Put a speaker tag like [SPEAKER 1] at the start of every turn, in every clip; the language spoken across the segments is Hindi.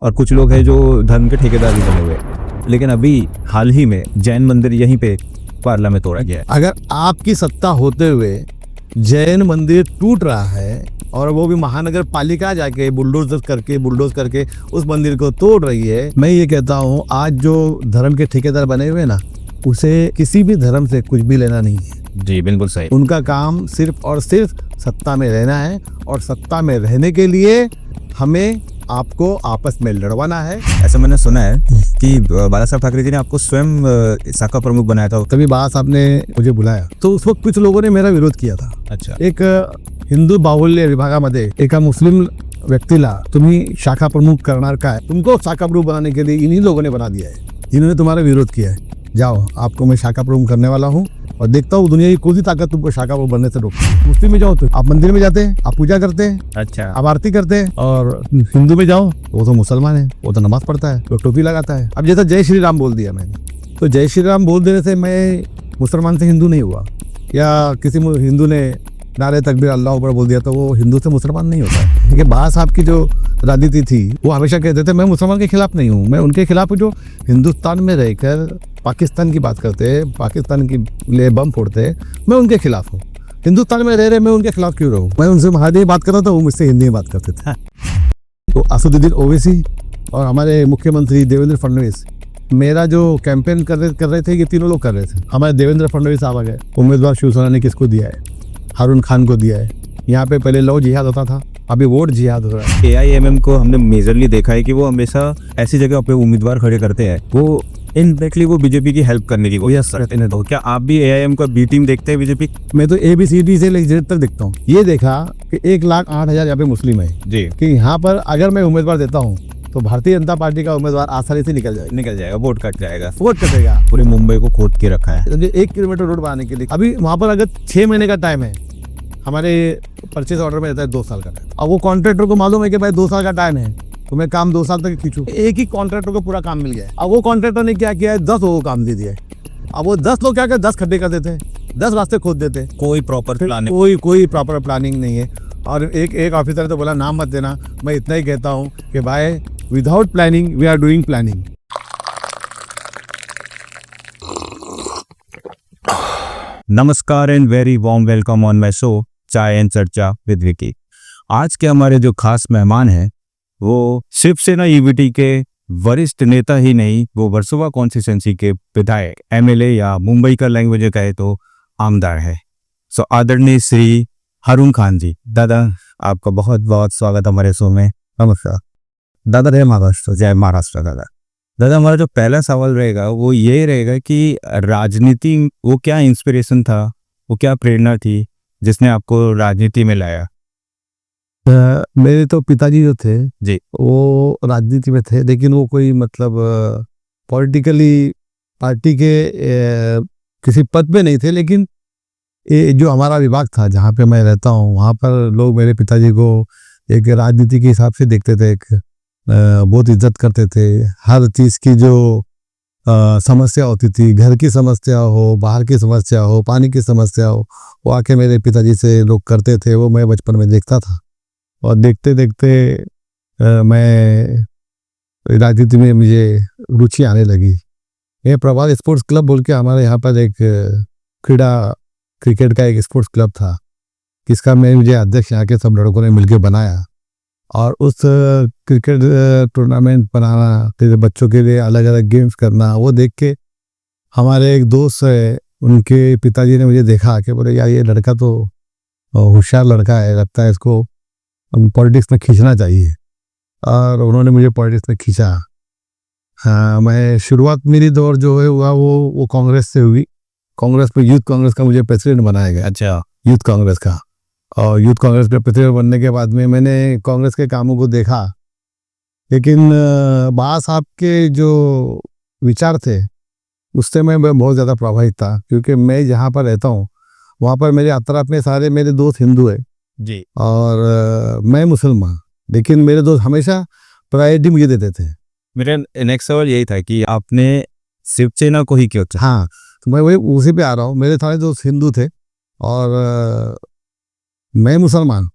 [SPEAKER 1] और कुछ लोग हैं जो धर्म के ठेकेदार भी बने हुए हैं। लेकिन अभी हाल ही में जैन मंदिर यहीं पे पार्ला में तोड़ा गया है।
[SPEAKER 2] अगर आपकी सत्ता होते हुए जैन मंदिर टूट रहा है और वो भी महानगर पालिका जाके बुलडोज करके उस मंदिर को तोड़ रही है, मैं ये कहता हूँ आज जो धर्म के ठेकेदार बने हुए ना, उसे किसी भी धर्म से कुछ भी लेना नहीं है।
[SPEAKER 1] जी बिल्कुल सही।
[SPEAKER 2] उनका काम सिर्फ और सिर्फ सत्ता में रहना है और सत्ता में रहने के लिए हमें आपको आपस में लड़वाना है।
[SPEAKER 1] ऐसा मैंने सुना है कि बाला साहब ठाकरे जी ने आपको स्वयं शाखा प्रमुख बनाया था।
[SPEAKER 2] तभी बाला साहब ने मुझे बुलाया तो उस वक्त कुछ लोगों ने मेरा विरोध किया था।
[SPEAKER 1] अच्छा।
[SPEAKER 2] एक हिंदू बाहुल्य विभागामध्ये एका मुस्लिम व्यक्तीला तुम्ही शाखा प्रमुख करणार काय, तुमको शाखा प्रमुख बनाने के लिए इन्हीं लोगों ने बना दिया है, इन्होंने तुम्हारा विरोध किया है, जाओ आपको मैं शाखा प्रमुख करने वाला हूँ और देखता हूँ दुनिया की कौन सी ताकत तुमको शाखा प्रमुख बनने से रोकती। मुस्लिम में जाओ तो आप मंदिर में जाते हैं, आप पूजा करते हैं,
[SPEAKER 1] अच्छा,
[SPEAKER 2] आप आरती करते हैं, और हिंदू में जाओ वो तो मुसलमान है, वो तो नमाज पढ़ता है, वो टोपी लगाता है। अब जैसा जय श्री राम बोल दिया मैंने, तो जय श्री राम बोल देने से मैं मुसलमान से हिंदू नहीं हुआ, या किसी हिंदू ने नारे तकबीर अल्लाह अकबर बोल दिया तो वो हिंदू से मुसलमान नहीं होता है। देखिए बाला साहब की जो राजनीति थी वो हमेशा कहते थे मैं मुसलमान के खिलाफ नहीं हूँ, मैं उनके खिलाफ जो हिंदुस्तान में रहकर पाकिस्तान की बात करते हैं, पाकिस्तान की लिए बम फोड़ते हैं, मैं उनके खिलाफ हूँ। हिंदुस्तान में रह रहे मैं उनके खिलाफ क्यों रहूँ? मैं उनसे महादेव बात करता था, वो मुझसे हिंदी में बात करते थे। तो असदुद्दीन ओवैसी और हमारे मुख्यमंत्री देवेंद्र फडणवीस मेरा जो कैंपेन कर रहे थे, ये तीनों लोग कर रहे थे। हमारे देवेंद्र फडणवीस साहब आ गए, उम्मीदवार शिवसेना ने किसको दिया है? हारून खान को दिया है। यहाँ पे पहले लव जिहाद होता था, अभी वोट जिहाद हो रहा है।
[SPEAKER 1] AIMM को हमने मेजरली देखा है कि वो हमेशा ऐसी जगह पे उम्मीदवार खड़े करते हैं, वो इनडायरेक्टली वो बीजेपी की हेल्प करने की कोशिश करते हैं। तो क्या आप भी AIM का बी टीम देखते हैं बीजेपी?
[SPEAKER 2] मैं तो ABCD से लेकर Z तक देखता हूँ। ये देखा कि 1,08,000 यहाँ पे मुस्लिम है जी, कि यहाँ पर अगर मैं उम्मीदवार देता हूँ तो भारतीय जनता पार्टी का उम्मीदवार आसानी से निकल जाएगा, वोट कटेगा।
[SPEAKER 1] पूरे मुंबई को खोद के रखा है।
[SPEAKER 2] 1 किलोमीटर रोड बनाने के लिए अभी वहाँ पर अगर 6 महीने का टाइम है, हमारे परचेज ऑर्डर में रहता है 2 साल का टाइम। अब वो कॉन्ट्रैक्टर को मालूम है कि भाई 2 साल का टाइम है तो मैं काम 2 साल तक खींचूं। एक ही कॉन्ट्रैक्टर को पूरा काम मिल गया है। अब वो कॉन्ट्रैक्टर ने क्या किया है, 10 लोगों को काम दे दिया है। अब वो 10 लोग क्या कर 10 खड्डे कर देते हैं, 10 रास्ते खोद देते हैं।
[SPEAKER 1] कोई प्रॉपर प्लानिंग
[SPEAKER 2] कोई प्रॉपर प्लानिंग नहीं है। और एक ऑफिसर तो बोला नाम मत देना, मैं इतना ही कहता हूँ कि भाई without planning we are doing planning.
[SPEAKER 1] नमस्कार and very warm welcome on my show chai and charcha with Vicky. आज के हमारे जो खास मेहमान हैं वो शिवसेना EVT के वरिष्ठ नेता ही नहीं, वो वर्सोवा कॉन्स्टिट्यूएंसी के विधायक, MLA या मुंबई का लैंग्वेज में कहे तो आमदार है। सो आदरणीय श्री हारून खान जी। दादा आपका बहुत बहुत स्वागत हमारे शो में।
[SPEAKER 2] नमस्कार
[SPEAKER 1] दादा। जय महाराष्ट्र। जय महाराष्ट्र। दादा हमारा जो पहला सवाल रहेगा वो ये रहेगा कि राजनीति वो क्या इंस्पिरेशन था, वो क्या प्रेरणा थी जिसने आपको राजनीति में लाया?
[SPEAKER 2] मेरे तो पिताजी जो थे
[SPEAKER 1] जी,
[SPEAKER 2] वो राजनीति में थे, लेकिन वो कोई मतलब पॉलिटिकली पार्टी के किसी पद पे नहीं थे। लेकिन जो हमारा विभाग था जहाँ पे मैं रहता हूँ, वहाँ पर लोग मेरे पिताजी को एक राजनीति के हिसाब से देखते थे, एक बहुत इज्जत करते थे। हर चीज़ की जो समस्या होती थी, घर की समस्या हो, बाहर की समस्या हो, पानी की समस्या हो, वो आके मेरे पिताजी से लोग करते थे। वो मैं बचपन में देखता था और देखते देखते मैं राजनीति में मुझे रुचि आने लगी। ये प्रभात स्पोर्ट्स क्लब बोल के हमारे यहाँ पर एक क्रिकेट का एक स्पोर्ट्स क्लब था, जिसका मुझे अध्यक्ष यहाँ के सब लड़कों ने मिलकर बनाया। और उस क्रिकेट टूर्नामेंट बनाना, फिर बच्चों के लिए अलग अलग गेम्स करना, वो देख के हमारे एक दोस्त है, उनके पिताजी ने मुझे देखा कि बोले यार ये लड़का तो होशियार लड़का है, लगता है इसको पॉलिटिक्स में खींचना चाहिए। और उन्होंने मुझे पॉलिटिक्स में खींचा। हाँ, मैं शुरुआत मेरी दौर जो है हुआ वो कांग्रेस से हुई। कांग्रेस में यूथ कांग्रेस का मुझे प्रेसिडेंट बनाया गया।
[SPEAKER 1] अच्छा,
[SPEAKER 2] यूथ कांग्रेस का। और यूथ कांग्रेस के प्रेसिडेंट बनने के बाद में मैंने कांग्रेस के कामों को देखा, लेकिन बाला साहब के जो विचार थे उससे मैं बहुत ज़्यादा प्रभावित था, क्योंकि मैं जहाँ पर रहता हूँ वहाँ पर मेरे अतराफ में सारे मेरे दोस्त हिंदू है
[SPEAKER 1] जी,
[SPEAKER 2] और मैं मुसलमान, लेकिन मेरे दोस्त हमेशा प्रायोरिटी मुझे देते थे।
[SPEAKER 1] मेरा नेक्स्ट सवाल यही था कि आपने शिवसेना को ही क्यों चुना?
[SPEAKER 2] हाँ, तो मैं वही उसी पे आ रहा हूँ। मेरे सारे दोस्त हिंदू थे और मैं मुसलमान।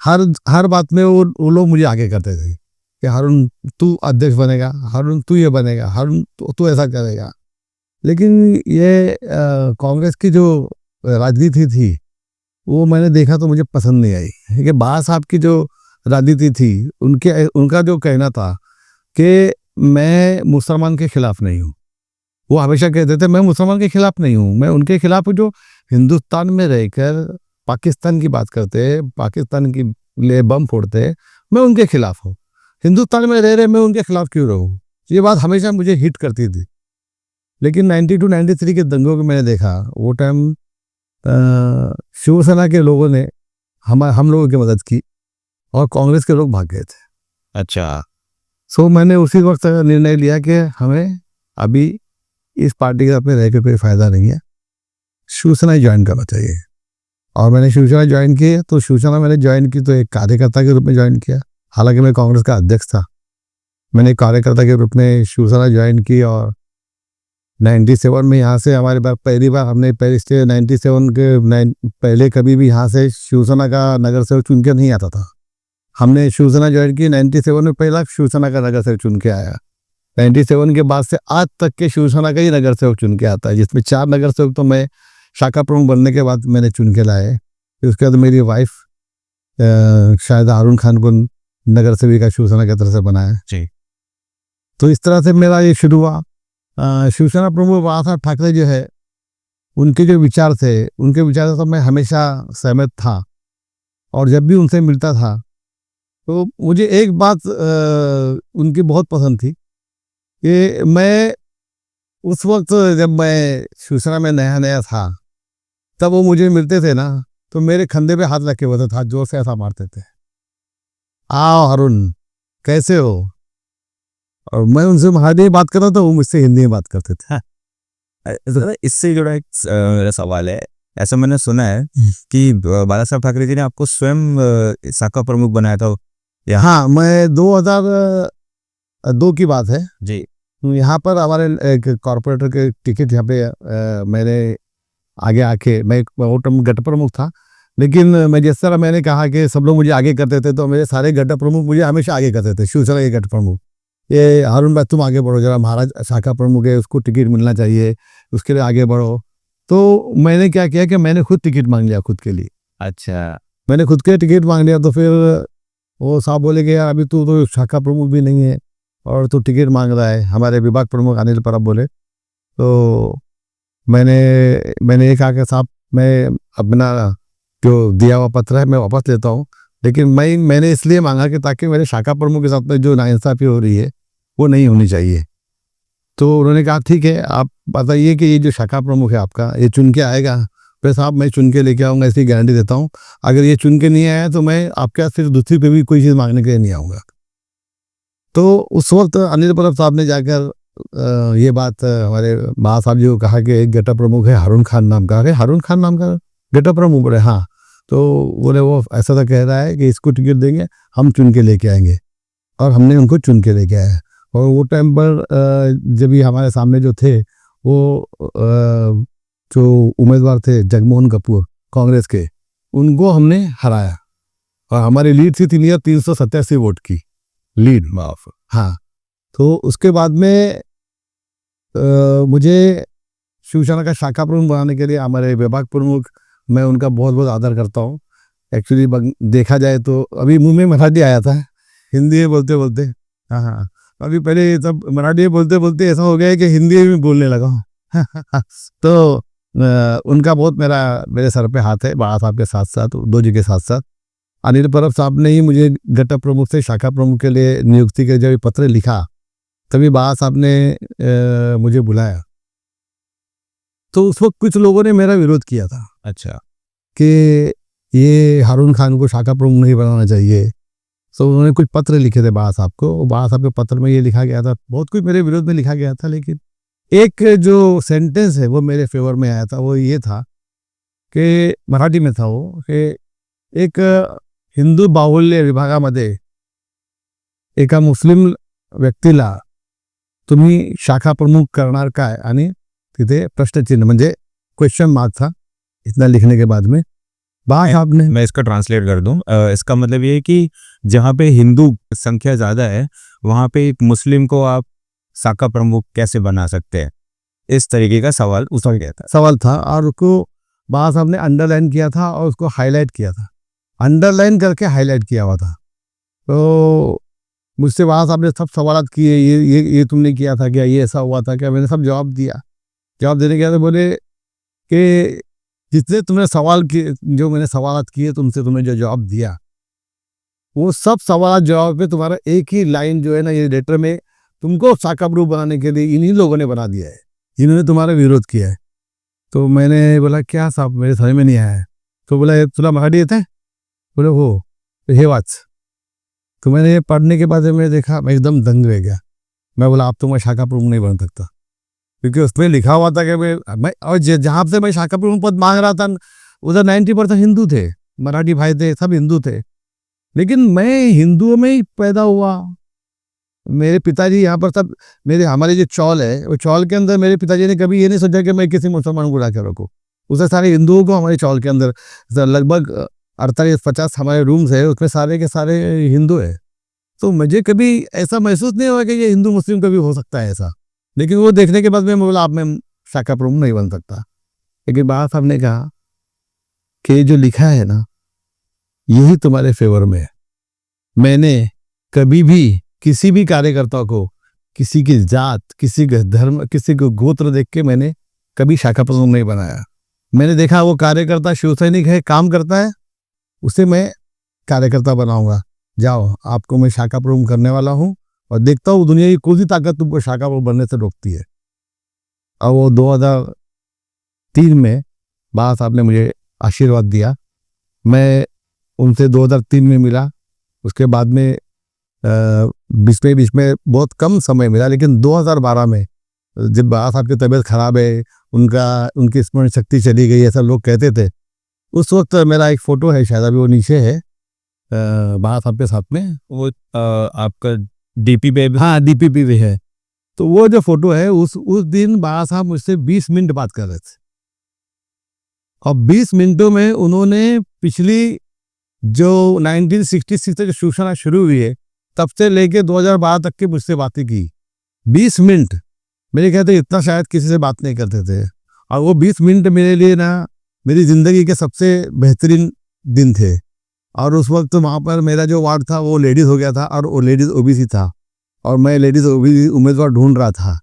[SPEAKER 2] हर बात में वो लोग मुझे आगे करते थे कि हारून तू अध्यक्ष बनेगा, हारून तू ये बनेगा, हारून तू ऐसा करेगा। लेकिन ये कांग्रेस की जो राजनीति थी वो मैंने देखा तो मुझे पसंद नहीं आई। कि बाला साहब की जो राजनीति थी उनका जो कहना था कि मैं मुसलमान के खिलाफ नहीं हूँ। वो हमेशा कहते थे मैं मुसलमान के खिलाफ नहीं हूँ, मैं उनके खिलाफ हूँ जो हिंदुस्तान में रहकर पाकिस्तान की बात करते, पाकिस्तान की लिए बम फोड़ते, मैं उनके खिलाफ हूँ। हिंदुस्तान में रह रहे मैं उनके खिलाफ क्यों रहूँ? ये बात हमेशा मुझे हिट करती थी। लेकिन 92-93 के दंगों को मैंने देखा, वो टाइम शिवसेना के लोगों ने हम लोगों की मदद की और कांग्रेस के लोग भाग गए थे।
[SPEAKER 1] अच्छा,
[SPEAKER 2] सो मैंने उसी वक्त निर्णय लिया कि हमें अभी इस पार्टी के साथ में रह के कोई फायदा नहीं है, शिवसेना ज्वाइन करना चाहिए। और मैंने शिवसेना ज्वाइन की। तो शिवसेना मैंने ज्वाइन की तो एक कार्यकर्ता के रूप में ज्वाइन किया, हालांकि मैं कांग्रेस का अध्यक्ष था। मैंने एक कार्यकर्ता के रूप में शिवसेना ज्वाइन की और 97 में यहाँ से हमारे पास पहली बार हमने 97 के पहले कभी भी यहाँ से शिवसेना का नगर सेवक चुन के नहीं आता था। हमने शिवसेना ज्वाइन की 97 में, पहला शिवसेना का नगर सेवक चुन के आया। 97 के बाद से आज तक के शिवसेना का ही नगर सेवक चुन के आता है, जिसमें 4 नगर सेवक तो मैं शाखा प्रमुख बनने के बाद मैंने चुन के लाए। फिर उसके बाद मेरी वाइफ शायद हारून खान को नगर सेविका शिवसेना की तरफ से बनाया
[SPEAKER 1] जी।
[SPEAKER 2] तो इस तरह से मेरा ये शुरू हुआ। शिवसेना प्रमुख बाला साहब ठाकरे जो है, उनके जो विचार थे, उनके विचार से तो मैं हमेशा सहमत था। और जब भी उनसे मिलता था तो मुझे एक बात उनकी बहुत पसंद थी कि मैं उस वक्त जब मैं शिवसेना में नया नया था, तब वो मुझे मिलते थे ना, तो मेरे कंधे पे हाथ रख के बोलते, हाथ जोर से ऐसा मारते थे, आओ हारून कैसे हो। और मैं उनसे हिंदी में बात करता था, वो मुझसे हिंदी में बात करते थे।
[SPEAKER 1] इससे जुड़ा एक मेरा सवाल है। ऐसा मैंने सुना है कि बाला साहब ठाकरे जी ने आपको स्वयं शाखा प्रमुख बनाया था।
[SPEAKER 2] हाँ, मैं 2002 की बात है
[SPEAKER 1] जी।
[SPEAKER 2] यहाँ पर हमारे एक कॉर्पोरेटर के टिकट यहाँ पे मैंने आगे आके, मैं वो टाइम गट प्रमुख था, लेकिन मैं जिस तरह मैंने कहा कि सब लोग मुझे आगे करते थे, तो मेरे सारे गट प्रमुख मुझे हमेशा आगे करते थे। शिवसेना के गट प्रमुख, ये हारून भाई तुम आगे बढ़ो जरा, महाराज शाखा प्रमुख है, उसको टिकट मिलना चाहिए, उसके लिए आगे बढ़ो। तो मैंने क्या किया कि मैंने खुद टिकट मांग लिया खुद के लिए।
[SPEAKER 1] अच्छा,
[SPEAKER 2] मैंने खुद के टिकट मांग लिया। तो फिर वो साहब बोले कि यार अभी तू तो शाखा प्रमुख भी नहीं है और तू टिकट मांग रहा है। हमारे विभाग प्रमुख अनिल परब बोले। तो मैंने ये कहा कि साहब मैं अपना जो दिया हुआ पत्र है मैं वापस लेता हूँ, लेकिन मैंने इसलिए मांगा कि ताकि मेरे शाखा प्रमुख के साथ में जो नाइंसाफ़ी हो रही है वो नहीं होनी चाहिए। तो उन्होंने कहा ठीक है, आप बताइए कि ये जो शाखा प्रमुख है आपका, ये चुन के आएगा? फिर साहब मैं चुन के लेके आऊँगा, ऐसी गारंटी देता हूँ। अगर ये चुन के नहीं आया तो मैं आपके यहाँ फिर दूसरी पे भी कोई चीज़ मांगने के लिए नहीं आऊँगा। तो उस वक्त अनिल परब साहब ने जाकर ये बात हमारे बाला साहब जी को कहा कि एक गटा प्रमुख है हारून खान नाम का। अरे हारून खान नाम का गटा प्रमुख? बोले हाँ। तो बोले वो ऐसा तो कह रहा है कि इसको टिकट देंगे, हम चुन के लेके आएंगे। और हमने उनको चुन के लेके आया। और वो टाइम पर जब भी हमारे सामने जो थे वो जो उम्मीदवार थे जगमोहन कपूर कांग्रेस के, उनको हमने हराया और हमारी लीड थी 387 वोट की लीड, माफ। हाँ, तो उसके बाद में मुझे शिवसेना का शाखा प्रमुख बनाने के लिए हमारे विभाग प्रमुख, मैं उनका बहुत बहुत आदर करता हूँ। एक्चुअली देखा जाए तो अभी मुंह में मराठी आया था, हिंदी में बोलते बोलते, हाँ, अभी पहले सब मराठी में बोलते बोलते ऐसा हो गया है कि हिंदी में बोलने लगा हूँ। तो उनका बहुत मेरे सर पे हाथ है, बाला साहब के साथ साथ, उद्धव जी के साथ साथ। अनिल परब साहब ने ही मुझे गटा प्रमुख से शाखा प्रमुख के लिए नियुक्ति के जब पत्र लिखा, तभी बाला साहब ने मुझे बुलाया। तो उस वक्त कुछ लोगों ने मेरा विरोध किया था।
[SPEAKER 1] अच्छा,
[SPEAKER 2] कि ये हारून खान को शाखा प्रमुख नहीं बनाना चाहिए। तो उन्होंने कुछ पत्र लिखे थे बाला साहब को। बाला साहब के पत्र में ये लिखा गया था, बहुत कुछ मेरे विरोध में लिखा गया था, लेकिन एक जो सेंटेंस है वो मेरे फेवर में आया था। वो ये था कि मराठी में था वो, कि एक हिंदू बाहुल्य विभागामध्ये एका मुस्लिम व्यक्तीला तुम्ही शाखा प्रमुख करणार काय? आणि तिथे प्रश्नचिन्ह म्हणजे क्वेश्चन मार्क था इतना लिखने के बाद में। बात आपने
[SPEAKER 1] मैं इसका ट्रांसलेट कर दूं। इसका मतलब ये है कि जहाँ पे हिंदू संख्या ज़्यादा है वहाँ पे एक मुस्लिम को आप शाखा प्रमुख कैसे बना सकते हैं, इस तरीके का सवाल उसका क्या था।
[SPEAKER 2] सवाल था और उसको बात साहब ने अंडरलाइन किया था और उसको हाईलाइट किया था, अंडरलाइन करके हाईलाइट किया हुआ था। तो मुझसे वहाँ साहब ने सब सवाल किए, ये तुमने किया था क्या, ये ऐसा हुआ था क्या, मैंने सब जवाब दिया। जवाब देने के बाद बोले कि जितने तुमने सवाल किए, जो मैंने सवाल किए तुमसे, तुमने जो जवाब दिया वो सब सवाल जवाब पे तुम्हारा एक ही लाइन जो है ना, ये लेटर में तुमको शाखा प्रमुख बनाने के लिए इन्हीं लोगों ने बना दिया है, इन्होंने तुम्हारा विरोध किया है। तो मैंने बोला क्या साहब, मेरे समझ में नहीं आया है। तो बोला तुला मराठी येते? बोले हो। तो हे वाच। तो मैंने ये पढ़ने के बाद मैंने देखा, मैं एकदम दंग रह गया। मैं बोला अब तो मैं शाखा प्रमुख नहीं बन सकता, क्योंकि उसमें लिखा हुआ था कि मैं और जहाँ से मैं शाखा प्रमुख पद मांग रहा था उधर 90% हिंदू थे, मराठी भाई थे, सब हिंदू थे। लेकिन मैं हिंदुओं में ही पैदा हुआ। मेरे पिताजी यहाँ पर सब, हमारे जो चौल है वो चौल के अंदर मेरे पिताजी ने कभी ये नहीं सोचा कि मैं किसी मुसलमान को लाकर रखूँ। उसे सारे हिंदुओं को हमारे चौल के अंदर लगभग 48-50 हमारे रूम्स है, उसमें सारे के सारे हिंदू है। तो मुझे कभी ऐसा महसूस नहीं हुआ कि ये हिंदू मुस्लिम कभी हो सकता है ऐसा। लेकिन वो देखने के बाद मैं बोला अब मैं शाखा प्रमुख नहीं बन सकता। लेकिन बात हमने कहा कि जो लिखा है ना यही तुम्हारे फेवर में है। मैंने कभी भी किसी भी कार्यकर्ता को, किसी की जात, किसी का धर्म, किसी को गोत्र देख के मैंने कभी शाखा प्रमुख नहीं बनाया। मैंने देखा वो कार्यकर्ता शिवसैनिक है, काम करता है, उसे मैं कार्यकर्ता बनाऊंगा। जाओ, आपको मैं शाखा प्रमुख करने वाला हूँ और देखता हूँ दुनिया की कौन सी ताकत तुमको शाखा प्रमुख बनने से रोकती है। और वो 2003 में बाबा साहब ने मुझे आशीर्वाद दिया। मैं उनसे 2003 में मिला। उसके बाद में बीच में बहुत कम समय मिला, लेकिन 2012 में जब बाबा साहब की तबीयत खराब है, उनकी स्मरण शक्ति चली गई, ऐसा लोग कहते थे। उस वक्त मेरा एक फ़ोटो है, शायद अभी वो नीचे है बाबा साहब के साथ में,
[SPEAKER 1] वो आपका डीपी पे भी?
[SPEAKER 2] हाँ, डीपी भी है। तो वो जो फोटो है, उस दिन बाबा साहब मुझसे 20 मिनट बात कर रहे थे और 20 मिनटों में उन्होंने पिछली जो 1966 से जो शिवसेना शुरू हुई है तब से लेके 2012 तक की मुझसे बातें की। 20 मिनट मेरे कहते इतना शायद किसी से बात नहीं करते थे। और वो 20 मिनट मेरे लिए ना मेरी ज़िंदगी के सबसे बेहतरीन दिन थे। और उस वक्त वहाँ पर मेरा जो वार्ड था वो लेडीज़ हो गया था और वो लेडीज़ ओबीसी था और मैं लेडीज़ ओबीसी उम्मीदवार ढूंढ रहा था।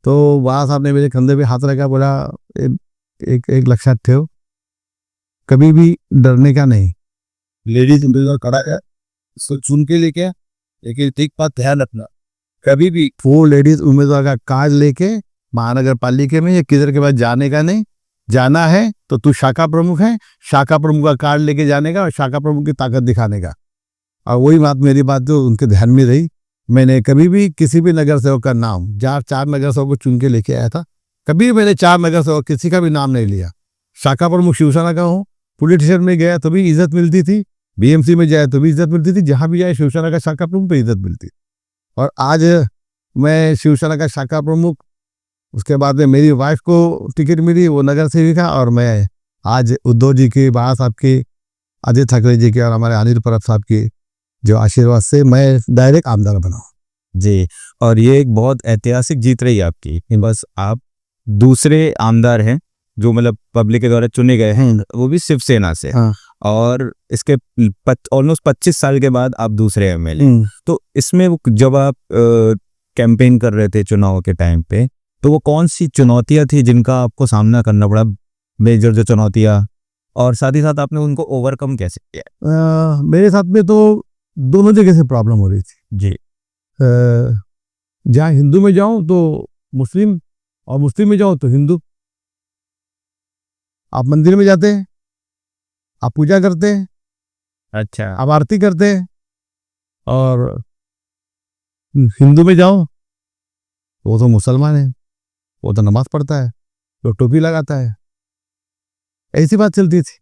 [SPEAKER 2] तो वहाँ साहब ने मेरे कंधे पे हाथ रखा, बोला एक लक्षात ठेव, कभी भी डरने का नहीं। लेडीज उम्मीदवार खड़ा है, उसको चुन के लेके, लेकिन एक बात ध्यान रखना, कभी भी वो लेडीज उम्मीदवार का कार्ड लेके महानगर पालिका में या किधर के पास जाने का नहीं। जाना है तो तू शाखा प्रमुख है, शाखा प्रमुख का कार्ड लेके जाने का और शाखा प्रमुख की ताकत दिखाने का। और वही बात, मेरी बात जो उनके ध्यान में रही, मैंने कभी भी किसी भी नगर सेवक का नाम, जहाँ 4 नगर सेवक को चुन के लेके आया था, कभी मैंने 4 नगर सेवक किसी का भी नाम नहीं लिया। शाखा प्रमुख शिवसेना का हूँ, पुलिस स्टेशन में गया तो भी इज्जत मिलती थी, बीएमसी में जाए तो भी इज्जत मिलती थी, जहाँ भी जाए शिवसेना का शाखा प्रमुख पे इज्जत मिलती। और आज मैं शिवसेना का शाखा प्रमुख, उसके बाद में मेरी वाइफ को टिकट मिली, वो नगर सेविका, और मैं आज उद्धव जी के, बाबा साहब के, आदित्य ठाकरे जी के और हमारे अनिल परब साहब के जो आशीर्वाद से मैं डायरेक्ट आमदार बना
[SPEAKER 1] जी। और ये एक बहुत ऐतिहासिक जीत रही आपकी कि बस आप दूसरे आमदार हैं जो मतलब पब्लिक के द्वारा चुने गए हैं, वो भी शिवसेना से।
[SPEAKER 2] हाँ।
[SPEAKER 1] और इसके ऑलमोस्ट 25 साल के बाद आप दूसरे एमएलए। तो इसमें जब आप कैंपेन कर रहे थे चुनाव के टाइम पे, तो वो कौन सी चुनौतियां थी जिनका आपको सामना करना पड़ा, मेजर जो चुनौतियां, और साथ ही साथ आपने उनको ओवरकम कैसे किया?
[SPEAKER 2] मेरे साथ में तो दोनों जगह से प्रॉब्लम हो रही थी
[SPEAKER 1] जी।
[SPEAKER 2] जहाँ हिंदू में जाऊं तो मुस्लिम और मुस्लिम में जाऊं तो हिंदू। आप मंदिर में जाते हैं, आप पूजा करते हैं,
[SPEAKER 1] अच्छा।
[SPEAKER 2] आप आरती करते हैं, और हिंदू में जाओ वो तो मुसलमान है, वो तो नमाज पढ़ता है, वो टोपी लगाता है, ऐसी बात चलती थी।